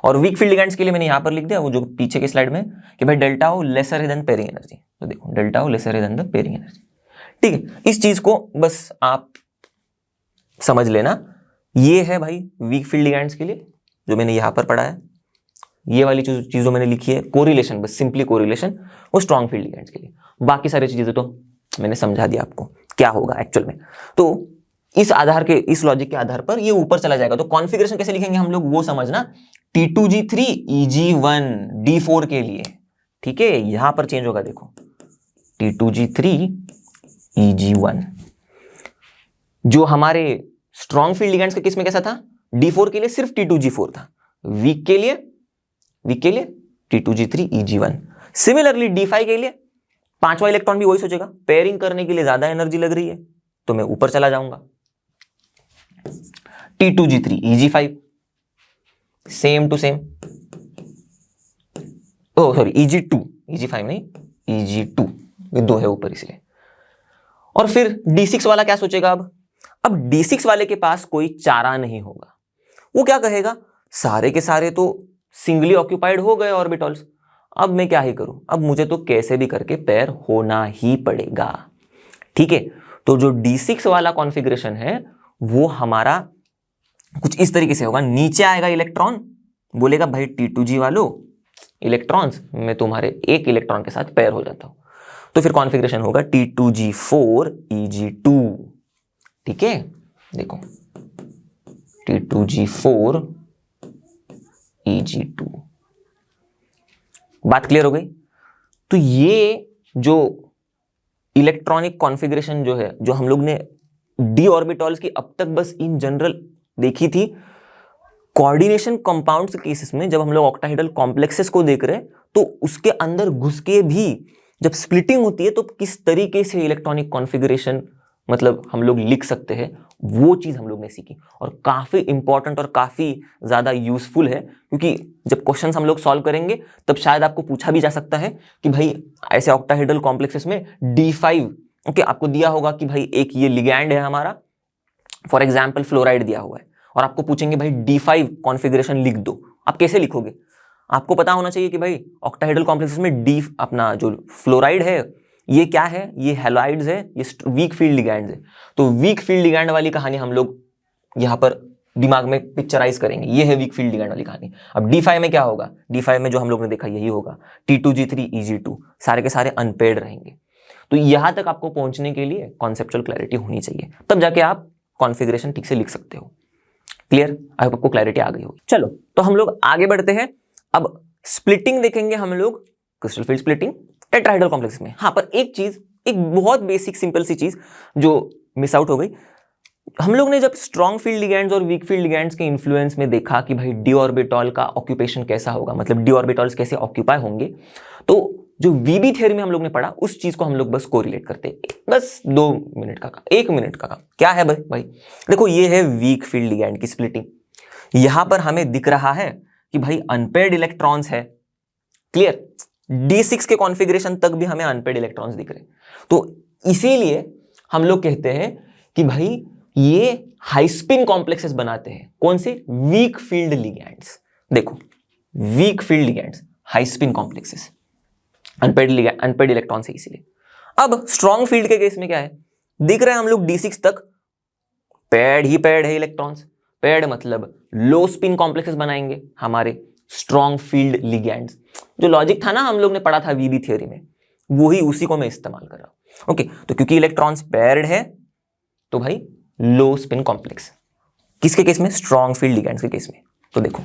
और वीक फील्ड लिगैंड्स के लिए मैंने यहां पर लिख दिया वो जो पीछे के स्लाइड में कि भाई डेल्टा ओ लेसर है देन पेयरिंग एनर्जी। तो देखो, डेल्टा ओ लेसर है देन द पेयरिंग एनर्जी। ठीक है, इस चीज को बस आप समझ लेना। ये है भाई वीक फील्ड लिगैंड्स के लिए जो मैंने यहां पर पढ़ा है, ये वाली चीज जो मैंने लिखी है कोरिलेशन, बस सिंपली कोरिलेशन, वो स्ट्रॉन्ग फील्ड लिगैंड्स के लिए। बाकी सारी चीजें तो मैंने समझा दिया आपको क्या होगा एक्चुअल में। तो इस आधार के, इस लॉजिक के आधार पर ये ऊपर चला जाएगा। तो कॉन्फ़िगरेशन कैसे लिखेंगे हम लोग वो समझना, T2G3 Eg1 D4 के लिए। ठीक है, यहां पर चेंज होगा, देखो T2G3 Eg1। जो हमारे स्ट्रॉन्ग फील्ड लिगैंड्स के केस में कैसा था, D4 के लिए सिर्फ T2G4 था, वीक के लिए T2G3 Eg1। सिमिलरली D5 के लिए पांचवा इलेक्ट्रॉन भी वही सोचेगा, पेयरिंग करने के लिए ज्यादा एनर्जी लग रही है तो मैं ऊपर चला जाऊंगा, T2G3 Eg5, same to same. Oh sorry, Eg2, Eg5 नहीं, Eg2, ये दो है ऊपर इसलिए। और फिर D6 वाला क्या सोचेगा? अब D6 वाले के पास कोई चारा नहीं होगा। वो क्या कहेगा, सारे के सारे तो सिंगली ऑक्यूपाइड हो गए ऑर्बिटल्स, अब मैं क्या ही करूं, अब मुझे तो कैसे भी करके पेयर होना ही पड़ेगा। ठीक है, तो जो D6 वाला कॉन्फ़िगरेशन है वो हमारा कुछ इस तरीके से होगा। नीचे आएगा इलेक्ट्रॉन, बोलेगा भाई T2G वालों इलेक्ट्रॉन्स, मैं तुम्हारे एक इलेक्ट्रॉन के साथ पेयर हो जाता हूं। तो फिर कॉन्फ़िगरेशन होगा T2G4 Eg2। ठीक है, देखो T2G4 Eg2। बात क्लियर हो गई? तो ये जो इलेक्ट्रॉनिक कॉन्फ़िगरेशन जो है, जो हम लोग ने डी ऑर्बिटल्स की अब तक बस इन जनरल देखी थी, कोऑर्डिनेशन कंपाउंड्स के केसेस में जब हम लोग ऑक्टाहेड्रल कॉम्प्लेक्सेस को देख रहे हैं तो उसके अंदर घुस के भी जब स्प्लिटिंग होती है तो किस तरीके से इलेक्ट्रॉनिक कॉन्फ़िगरेशन मतलब हम लोग लिख सकते हैं, वो चीज हम लोग ने सीखी। और काफी इंपॉर्टेंट और काफी ज्यादा यूजफुल है, क्योंकि जब क्वेश्चंस हम लोग सॉल्व करेंगे तब शायद आपको पूछा भी जा सकता है कि भाई ऐसे ऑक्टाहेड्रल कॉम्प्लेक्सेस में D5, ओके, आपको दिया होगा कि भाई एक ये लिगैंड है हमारा, फॉर एग्जाम्पल फ्लोराइड दिया हुआ है, और आपको पूछेंगे भाई D5 कॉन्फ़िगरेशन लिख दो, आप कैसे लिखोगे? आपको पता होना चाहिए कि भाई ऑक्टाहेड्रल कॉम्प्लेक्सेस में डी अपना जो फ्लोराइड है ये क्या है, ये हैलाइड्स है, ये वीक फील्ड लिगैंड्स है। तो वीक फील्ड लिगैंड वाली कहानी हम लोग यहां पर दिमाग में पिक्चराइज करेंगे, ये है वीक फील्ड लिगैंड वाली कहानी। अब D5 में क्या होगा, D5 में जो हम लोग ने देखा यही होगा, T2G3 EG2 सारे के सारे अनपेयर्ड रहेंगे। तो यहां तक आपको पहुंचने के लिए कॉन्सेप्चुअल क्लैरिटी होनी चाहिए, तब जाके आप कॉन्फ़िगरेशन ठीक से लिख सकते हो। क्लियर, आई होप आपको क्लैरिटी आ गई होगी। चलो तो हम लोग आगे बढ़ते हैं। अब स्प्लिटिंग देखेंगे हम लोग, crystal field splitting tetrahedral complex में। हाँ, पर एक चीज, एक बहुत बेसिक सिंपल सी चीज जो मिस आउट हो गई, हम लोग ने जब स्ट्रॉन्ग फील्ड लिगैंड्स और वीक फील्ड लिगैंड्स के इन्फ्लुएंस में देखा कि भाई डी ऑर्बिटॉल का ऑक्यूपेशन कैसा होगा, मतलब डी ऑर्बिटॉल्स कैसे ऑक्यूपाई होंगे, तो जो वीबी थ्योरी में हम लोग ने पढ़ा उस चीज को हम लोग बस कोरिलेट करते हैं। बस 2 मिनट का काम, 1 मिनट का काम। क्या है भाई, देखो ये है वीक फील्ड लिगैंड की स्प्लिटिंग। यहां पर हमें दिख रहा है कि भाई अनपेयर्ड इलेक्ट्रॉन्स है। क्लियर, D6 के कॉन्फ़िगरेशन तक भी हमें अनपेयर्ड इलेक्ट्रॉन्स दिख रहे हैं। तो इसीलिए हम लोग कहते हैं कि भाई ये हाई स्पिन कॉम्प्लेक्सेस बनाते हैं। कौन से, वीक फील्ड लिगैंड्स। देखो week field ligands, high spin complexes, unpaired electron से, इसीलिए। अब स्ट्रॉन्ग फील्ड के केस में क्या है, दिख रहा है हम लोग D6 तक पेयर्ड ही पेयर्ड है इलेक्ट्रॉन्स। पेयर्ड मतलब लो स्पिन कॉम्प्लेक्सेस बनाएंगे हमारे स्ट्रॉन्ग फील्ड लिगैंड्स। जो लॉजिक था ना हम लोग ने पढ़ा था वीबी थ्योरी में, वही उसी को मैं इस्तेमाल कर रहा हूं। ओके, तो क्योंकि इलेक्ट्रॉन्स पेयर्ड है तो भाई लो स्पिन कॉम्प्लेक्स, किसके केस में, स्ट्रॉन्ग फील्ड लिगैंड्स के केस में। तो देखो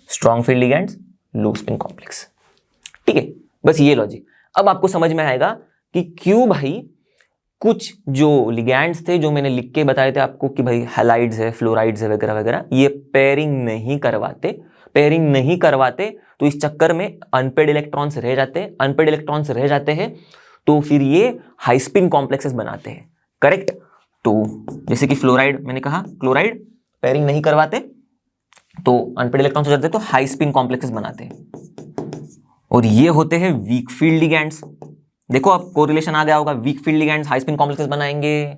स्ट्रॉन्ग फील्ड लिगैंड्स, लो स्पिन कॉम्प्लेक्स। ठीक है, बस ये लॉजिक। अब आपको समझ में आएगा कि क्यों भाई कुछ जो लिगैंड्स थे जो मैंने लिख के बताए थे आपको कि भाई हैलाइड्स है, फ्लोराइड्स है वगैरह वगैरह, ये पेयरिंग नहीं करवाते। पेयरिंग नहीं करवाते तो इस चक्कर में अनपेयर्ड इलेक्ट्रॉन्स रह जाते हैं। अनपेयर्ड इलेक्ट्रॉन्स रह जाते हैं तो फिर ये हाई स्पिन कॉम्प्लेक्सेस बनाते हैं। करेक्ट, तो जैसे कि फ्लोराइड मैंने कहा, क्लोराइड पेयरिंग नहीं करवाते तो अनपेयर्ड इलेक्ट्रॉन्स हो जाते हैं, तो हाई स्पिन कॉम्प्लेक्सेस बनाते हैं। और ये होते हैं वीक फील्ड लिगैंड्स। देखो अब कोरिलेशन आ गया होगा, weak field ligands high spin complexes बनाएंगे,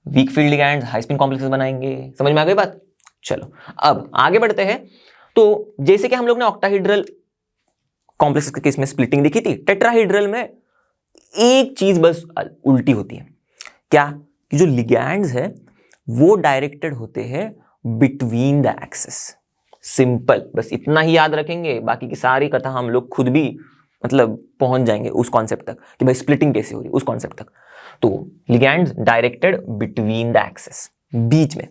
weak field ligands high spin complexes बनाएंगे। समझ में आ गई बात। चलो अब आगे बढ़ते हैं। तो जैसे कि हम लोग ने ऑक्टाहेड्रल कॉम्प्लेक्सेस के केस में स्प्लिटिंग देखी थी, टेट्राहेड्रल में एक चीज बस उल्टी होती है। क्या, कि जो लिगैंड्स है वो डायरेक्टेड होते हैं बिटवीन द एक्सेस। सिंपल, बस इतना ही याद रखेंगे, बाकी की सारी कथा हम लोग खुद भी मतलब पहुंच जाएंगे उस कॉन्सेप्ट तक कि भाई स्प्लिटिंग कैसे हो रही है, उस कॉन्सेप्ट तक। तो ligands directed between the axes, बीच में।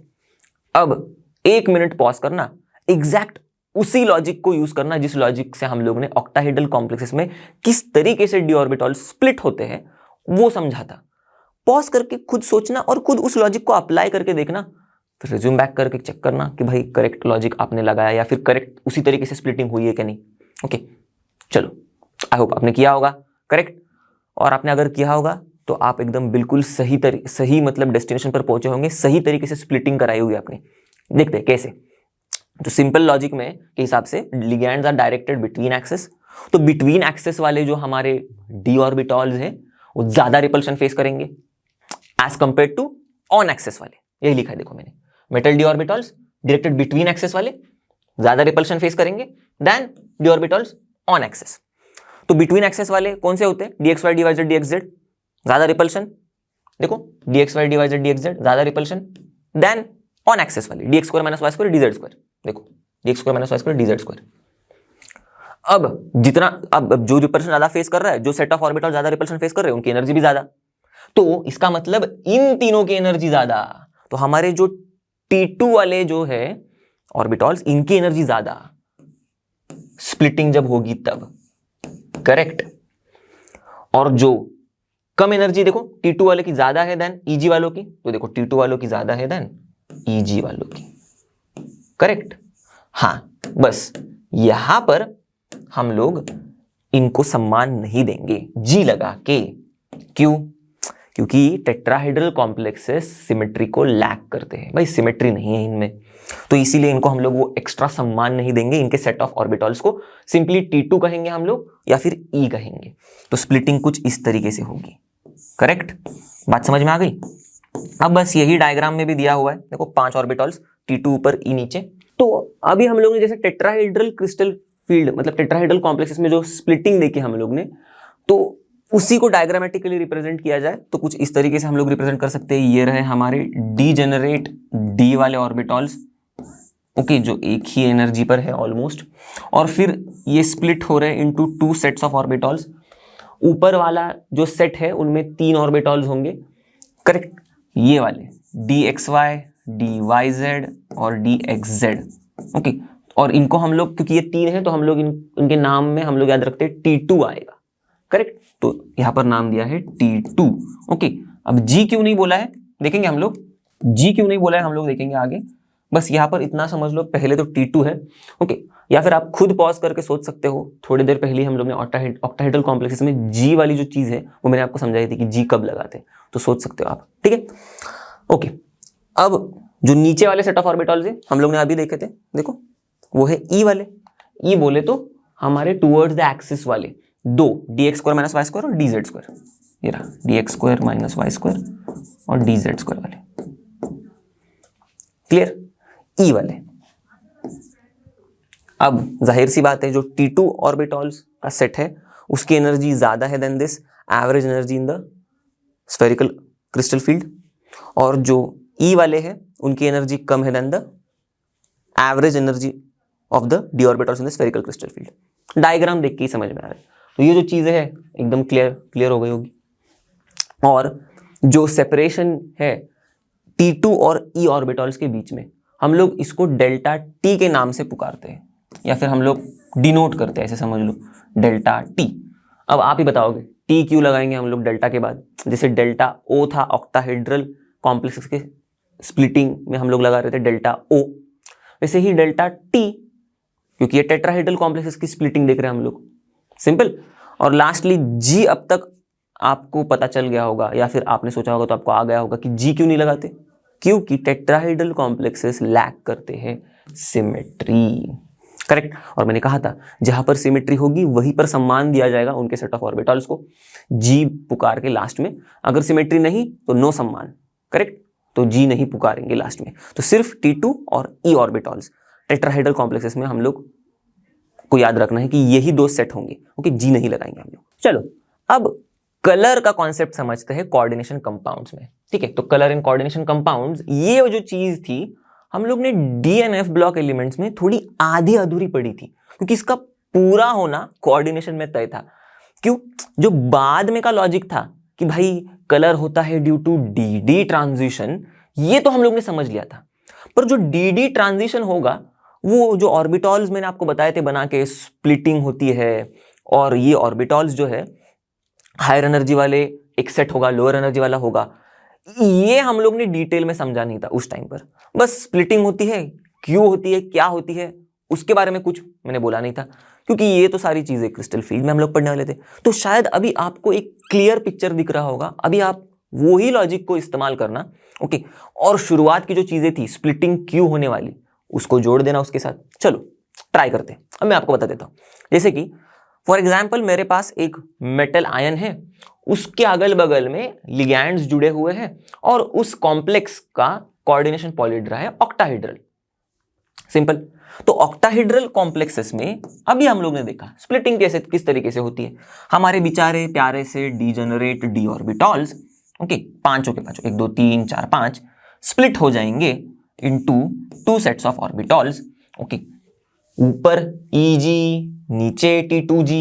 अब 1 मिनट पॉज करना, एग्जैक्ट उसी लॉजिक को यूज करना जिस लॉजिक से हम लोग ने ऑक्टाहेड्रल कॉम्प्लेक्सेस में किस तरीके से डी ऑर्बिटल स्प्लिट होते हैं वो समझा था। पॉज करके खुद सोचना और खुद उस लॉजिक को अप्लाई करके देखना, फिर रिज्यूम बैक करके चेक करना कि भाई करेक्ट लॉजिक आपने लगाया या फिर करेक्ट उसी तरीके से स्प्लिटिंग हुई है कि नहीं। ओके, चलो आई होप आपने किया होगा करेक्ट, और आपने अगर किया होगा तो आप एकदम बिल्कुल सही मतलब डेस्टिनेशन पर पहुंचे होंगे, सही तरीके से स्प्लिटिंग कराई होगी आपने। देखते हैं कैसे। तो सिंपल लॉजिक में के हिसाब से ligands are directed between axes, तो बिटवीन एक्सेस वाले जो हमारे डी ऑर्बिटॉल्स हैं वो ज्यादा रिपल्शन फेस करेंगे as compare to on axes वाले। यही लिखा है देखो मैंने, metal D orbitals directed between axes वाले ज्यादा रिपल्शन फेस करेंगे then D orbitals on axes. तो बिटवीन एक्सेस वाले कौन से होते हैं, dxy dy z dxz ज्यादा रिपल्शन, देखो dxy dy z dxz ज्यादा रिपल्शन देन ऑन एक्सेस वाले dx square minus Y square dz square. देखो dx square minus Y square dz square. अब जितना अब जो रिपल्शन ज्यादा फेस कर रहा है, जो सेट ऑफ ऑर्बिटल ज्यादा रिपल्शन फेस कर रहे हैं, उनकी एनर्जी भी ज्यादा। तो इसका मतलब इन तीनों की एनर्जी ज्यादा। तो हमारे जो T2 वाले जो है ऑर्बिटल्स, इनकी एनर्जी ज्यादा स्प्लिटिंग जब होगी तब। करेक्ट, और जो कम एनर्जी देखो T2 वाले की ज्यादा है देन Eg वालों की, तो देखो T2 वालों की ज्यादा है देन Eg वालों की। करेक्ट, हाँ बस यहां पर हम लोग इनको सम्मान नहीं देंगे जी लगा के। क्यों, क्योंकि टेट्राहेड्रल कॉम्प्लेक्सेस सिमेट्री को लैक करते हैं, भाई सिमेट्री नहीं है इनमें, तो इसीलिए इनको हम लोग वो एक्स्ट्रा सम्मान नहीं देंगे। इनके सेट ऑफ ऑर्बिटल्स को सिंपली T2 कहेंगे हम लोग या फिर E कहेंगे। तो स्प्लिटिंग कुछ इस तरीके से होगी। करेक्ट, बात समझ में आ गई। अब बस यही डायग्राम में भी दिया हुआ है, देखो 5 ऑर्बिटल्स, T2 ऊपर E नीचे। तो अभी हम लोग ने जैसे टेट्राहेड्रल क्रिस्टल फील्ड मतलब टेट्राहेड्रल कॉम्प्लेक्सेस में जो स्प्लिटिंग देखी हम लोग ने, तो उसी को डायग्रामेटिकली रिप्रेजेंट किया जाए तो कुछ इस तरीके से हम लोग रिप्रेजेंट कर सकते हैं। ये रहे हमारे डीजेनरेट डी वाले ऑर्बिटॉल्स, ओके, जो एक ही एनर्जी पर है ऑलमोस्ट, और फिर ये स्प्लिट हो रहे हैं इनटू 2 सेट्स ऑफ ऑर्बिटॉल्स। ऊपर वाला जो सेट है उनमें 3 ऑर्बिटॉल्स होंगे, करेक्ट, ये वाले dxy, dyz और dxz, ओके। और इनको हम लोग, क्योंकि ये 3 है तो हम लोग इनके नाम में हम लोग याद रखते हैं T2 आएगा, करेक्ट, तो यहां पर नाम दिया है T2, ओके। अब G क्यों नहीं बोला है देखेंगे हम लोग, G क्यों नहीं बोला है हम लोग देखेंगे आगे, बस यहां पर इतना समझ लो, पहले तो T2 है, ओके। या फिर आप खुद पॉज करके सोच सकते हो, थोड़ी देर पहले हम लोग ने ऑक्टाहेड्रल कॉम्प्लेक्सेस में G वाली जो चीज है वो मैंने आपको समझाई थी कि G कब लगाते हैं, तो सोच सकते हो आप, ठीक है, ओके। अब जो नीचे वाले सेट ऑफ ऑर्बिटॉल्स है हम लोग ने अभी देखे थे, देखो वो है E वाले। E बोले तो हमारे टूवर्ड्स द एक्सिस वाले दो, dx² - y² और dz², ये रहा dx² - y² और dz² वाले, क्लियर, E वाले। अब जाहिर सी बात है जो T2 ऑर्बिटॉल्स का सेट है उसकी एनर्जी ज्यादा है then this average energy in the spherical crystal field, और जो E वाले हैं उनकी एनर्जी कम है then the average energy of the d orbitals in the spherical crystal field. Diagram देख के ही समझ में आ रहा है, तो ये जो चीजें है एकदम क्लियर हो गई होगी। और जो सेपरेशन है T2 और E ऑर्बिटल्स के बीच में, हम लोग इसको डेल्टा T के नाम से पुकारते हैं, या फिर हम लोग डिनोट करते हैं, ऐसे समझ लो डेल्टा T। अब आप ही बताओगे T क्यों लगाएंगे हम लोग डेल्टा के बाद, जैसे डेल्टा O था ऑक्टाहेड्रल कॉम्प्लेक्स के स्प्लिटिंग में हम लोग लगा रहे थे डेल्टा O, वैसे ही डेल्टा T क्योंकि ये टेट्राहेड्रल कॉम्प्लेक्सेस की स्प्लिटिंग देख रहे हैं हम लोग, सिंपल। और लास्टली G, अब तक आपको पता चल गया होगा या फिर आपने सोचा होगा तो आपको आ गया होगा कि G क्यों नहीं लगाते, क्योंकि टेट्राहेड्रल कॉम्प्लेक्सेस लैक करते हैं सिमेट्री, करेक्ट। और मैंने कहा था जहां पर सिमेट्री होगी वहीं पर सम्मान दिया जाएगा उनके सेट ऑफ ऑर्बिटल्स को, G पुकार के लास्ट में। अगर सिमेट्री नहीं तो नो सम्मान, करेक्ट, तो G नहीं पुकारेंगे लास्ट में। तो सिर्फ T2 और E ऑर्बिटल्स टेट्राहेड्रल कॉम्प्लेक्सेस में हम लोग को याद रखना है कि यही 2 सेट होंगे, ओके, G नहीं लगाएंगे हम लोग। चलो अब कलर का कॉन्सेप्ट समझते हैं कोऑर्डिनेशन कंपाउंड्स में, ठीक है। तो कलर इन कोऑर्डिनेशन कंपाउंड्स, ये जो चीज थी हम लोग ने DNF ब्लॉक एलिमेंट्स में थोड़ी आधी अधूरी पढ़ी थी, क्योंकि इसका पूरा होना कोऑर्डिनेशन में तय था। क्यों? जो बाद में का लॉजिक था कि भाई कलर होता है ड्यू टू DD ट्रांजिशन, ये तो हम लोग ने समझ लिया था, पर जो DD ट्रांजिशन होगा वो जो ऑर्बिटॉल्स मैंने आपको बताए थे बना के स्प्लिटिंग होती है, और ये ऑर्बिटॉल्स जो है हायर एनर्जी वाले एक सेट होगा, लोअर एनर्जी वाला होगा, ये हम लोग ने डिटेल में समझा नहीं था उस टाइम पर। बस स्प्लिटिंग होती है, क्यों होती है, क्या होती है, उसके बारे में कुछ मैंने बोला नहीं था, क्योंकि ये तो सारी चीजें क्रिस्टल फील्ड में हम लोग पढ़ने वाले थे। तो शायद अभी आपको एक क्लियर पिक्चर दिख रहा होगा, अभी आप वही लॉजिक को इस्तेमाल करना, ओके। और शुरुआत की जो चीजें थी स्प्लिटिंग क्यों होने वाली, उसको जोड़ देना उसके साथ। चलो ट्राई करते हैं। अब मैं आपको बता देता हूं, जैसे कि फॉर एग्जाम्पल मेरे पास एक मेटल आयन है, उसके अगल बगल में लिगैंड्स जुड़े हुए हैं, और उस कॉम्प्लेक्स का कोऑर्डिनेशन पॉलीहेड्रा है ऑक्टाहेड्रल, सिंपल। तो ऑक्टाहेड्रल कॉम्प्लेक्सेस में अभी हम लोग ने देखा स्प्लिटिंग कैसे किस तरीके से होती है। हमारे बेचारे प्यारे से डीजेनरेट डी ऑर्बिटॉल्स, ओके, पांचों के पांचों 1 2 3 4 5 स्प्लिट हो जाएंगे इनटू 2 सेट्स ऑफ ऑर्बिटॉल्स, ओके। ऊपर EG, नीचे T2G,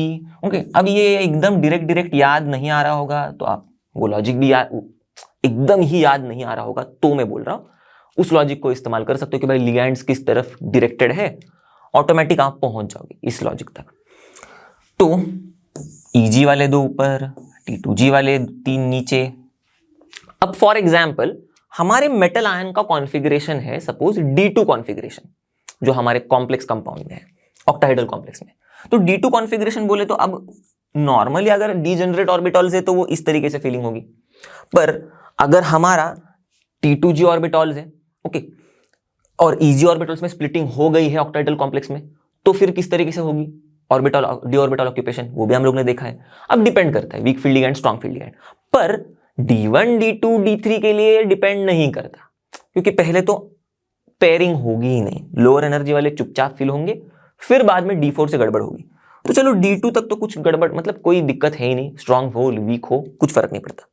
ओके। अब ये एकदम डायरेक्ट याद नहीं आ रहा होगा, तो आप वो लॉजिक भी एकदम ही याद नहीं आ रहा होगा, तो मैं बोल रहा हूं उस लॉजिक को इस्तेमाल कर सकते हो कि भाई लिगैंड्स किस तरफ डायरेक्टेड है, ऑटोमेटिक आप पहुंच जाओगे इस लॉजिक तक। तो EG वाले 2 ऊपर, T2G वाले 3 नीचे। अब फॉर एग्जाम्पल हमारे मेटल आयन का कॉन्फ़िगरेशन है सपोज D2 कॉन्फ़िगरेशन, जो हमारे कॉम्प्लेक्स कंपाउंड में है ऑक्टाहेड्रल कॉम्प्लेक्स में। तो D2 कॉन्फ़िगरेशन बोले तो अब नॉर्मली अगर डीजेनरेट ऑर्बिटॉल्स है तो वो इस तरीके से फीलिंग होगी, पर अगर हमारा T2G ऑर्बिटॉल्स है, ओके, और EG ऑर्बिटल्स में स्प्लिटिंग हो गई है ऑक्टाहेड्रल कॉम्प्लेक्स में, तो फिर किस तरीके से होगी ऑर्बिटल डी ऑर्बिटल ऑक्यूपेशन, वो भी हम लोग ने देखा है। अब डिपेंड करता है weak field ligand, strong field ligand, पर D1 D2 D3 के लिए डिपेंड नहीं करता, क्योंकि पहले तो पेयरिंग होगी ही नहीं, लोअर एनर्जी वाले चुपचाप फिल होंगे, फिर बाद में D4 से गड़बड़ होगी। तो चलो D2 तक तो कुछ गड़बड़, मतलब कोई दिक्कत है ही नहीं, स्ट्रांग हो वीक हो कुछ फर्क नहीं पड़ता।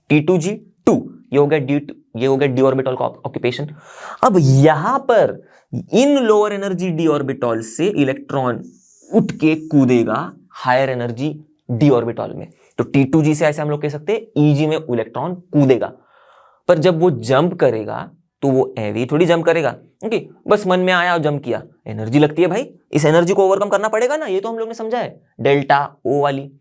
T2G2 ये हो गया D2, ये हो गया d ऑर्बिटल का ऑक्यूपेशन। अब यहां पर इन लोअर एनर्जी d ऑर्बिटल से इलेक्ट्रॉन उठ के कूदेगा हायर एनर्जी d ऑर्बिटल में। तो T2G से ऐसे हम लोग कह सकते हैं EG में इलेक्ट्रॉन कूदेगा, पर जब वो जंप करेगा तो वो ऐवे थोड़ी जंप करेगा, ओके बस मन में आया और जंप किया। एनर्जी लगती है भाई, इस एनर्जी को ओवरकम करना पड़ेगा ना, ये तो हम लोग ने समझा है, डेल्टा O वाली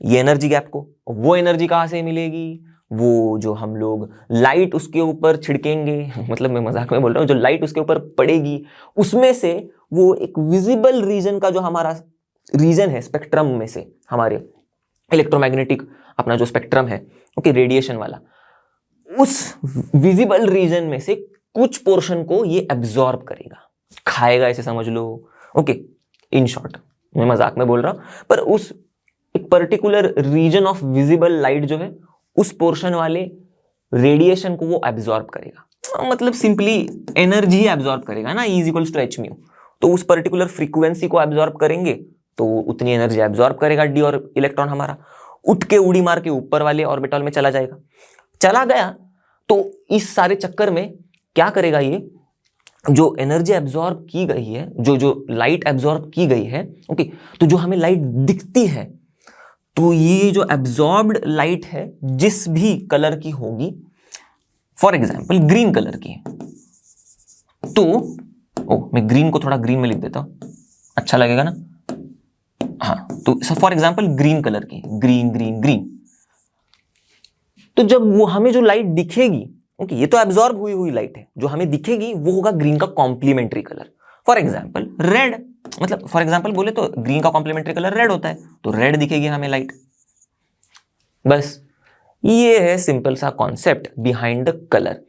ये एनर्जी गैप को। वो एनर्जी कहां से मिलेगी, वो जो हम लोग लाइट उसके ऊपर छिड़केंगे मतलब मैं मजाक में बोल रहा हूं, जो लाइट उसके ऊपर पड़ेगी उसमें से वो एक विजिबल रीजन का जो हमारा रीजन है स्पेक्ट्रम में से, हमारे इलेक्ट्रोमैग्नेटिक अपना जो स्पेक्ट्रम है ओके रेडिएशन वाला, उस विजिबल रीजन में से कुछ पोर्शन को ये एब्जॉर्ब करेगा, खाएगा ऐसे समझ लो, ओके इन शॉर्ट मैं मजाक में बोल रहा हूं, पर उस एक particular region of visible light जो है उस पोर्शन वाले रेडिएशन को वो एब्जॉर्ब करेगा, मतलब सिंपली एनर्जी एब्जॉर्ब करेगा ना, E equals to h mu. तो उस पर्टिकुलर फ्रीक्वेंसी को एब्जॉर्ब करेंगे तो उतनी एनर्जी एब्जॉर्ब करेगा d और इलेक्ट्रॉन हमारा उठ के उड़ी मार के ऊपर वाले ऑर्बिटल में चला जाएगा। चला गया तो इस सारे चक्कर में क्या करेगा, ये जो एनर्जी एब्जॉर्ब की गई है, जो लाइट एब्जॉर्ब की गई है ओके, तो जो हमें लाइट दिखती है, तो ये जो एब्जॉर्ब्ड लाइट है जिस भी कलर की होगी, फॉर एग्जांपल ग्रीन कलर की है, तो मैं ग्रीन को थोड़ा ग्रीन में लिख देता हूं, अच्छा लगेगा ना, हाँ तो फॉर एग्जांपल ग्रीन कलर की, ग्रीन ग्रीन ग्रीन, तो जब वो हमें जो लाइट दिखेगी ओके, ये तो एब्जॉर्ब हुई हुई लाइट है, जो हमें दिखेगी वो होगा ग्रीन का complementary colour. For example red, मतलब फॉर एग्जांपल बोले तो ग्रीन का कॉम्प्लीमेंट्री कलर रेड होता है, तो रेड दिखेगी हमें लाइट। बस ये है सिंपल सा कॉन्सेप्ट बिहाइंड द कलर।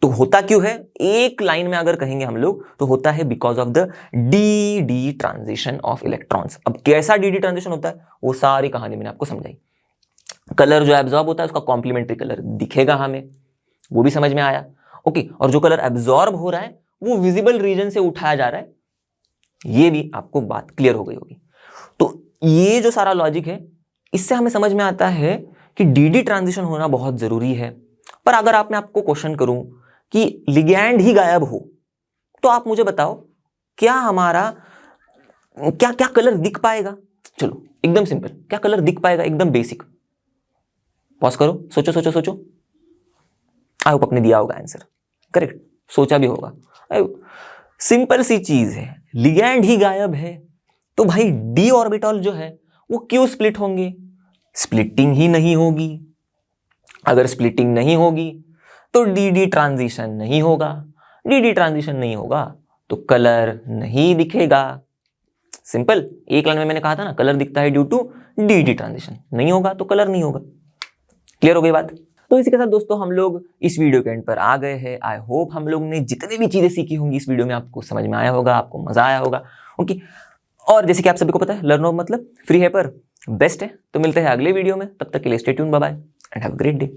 तो होता क्यों है, एक लाइन में अगर कहेंगे हम लोग तो होता है because of the D transition of electrons. अब कैसा डी ट्रांजिशन होता है वो सारी कहानी मैंने आपको समझाई। कलर जो एब्जॉर्ब होता है उसका कॉम्प्लीमेंट्री कलर दिखेगा हमें, वो भी समझ में आया ओके, और जो कलर एब्जॉर्ब हो रहा है वो विजिबल रीजन से उठाया जा रहा है, ये भी आपको बात क्लियर हो गई होगी। तो ये जो सारा लॉजिक है इससे हमें समझ में आता है कि डी ट्रांजिशन होना बहुत जरूरी है। पर अगर मैं आपको क्वेश्चन करूं कि लिगैंड ही गायब हो तो आप मुझे बताओ क्या हमारा क्या क्या कलर दिख पाएगा। चलो एकदम सिंपल, क्या कलर दिख पाएगा, एकदम बेसिक, पॉज करो, सोचो सोचो सोचो, आई होप आपने दिया होगा आंसर, करेक्ट सोचा भी होगा। सिंपल सी चीज है, लिगैंड ही गायब है तो भाई डी ऑर्बिटल जो है वो क्यों स्प्लिट होंगे, स्प्लिटिंग ही नहीं होगी। अगर स्प्लिटिंग नहीं होगी तो डी ट्रांजिशन नहीं होगा, डी ट्रांजिशन नहीं होगा तो कलर नहीं दिखेगा। सिंपल, एक लाइन में मैंने कहा था ना, कलर दिखता है ड्यू टू डी ट्रांजिशन, नहीं होगा तो कलर नहीं होगा। क्लियर हो गई बात। तो इसी के साथ दोस्तों हम लोग इस वीडियो के एंड पर आ गए हैं। आई होप हम लोग ने जितनी भी चीजें सीखी होंगी इस वीडियो में आपको समझ में आया होगा, आपको मजा आया होगा ओके। और जैसे कि आप सभी को पता है लर्न ऑफ मतलब फ्री है पर बेस्ट है। तो मिलते हैं अगले वीडियो में, तब तक के लिए stay tune, bye bye and have a great day.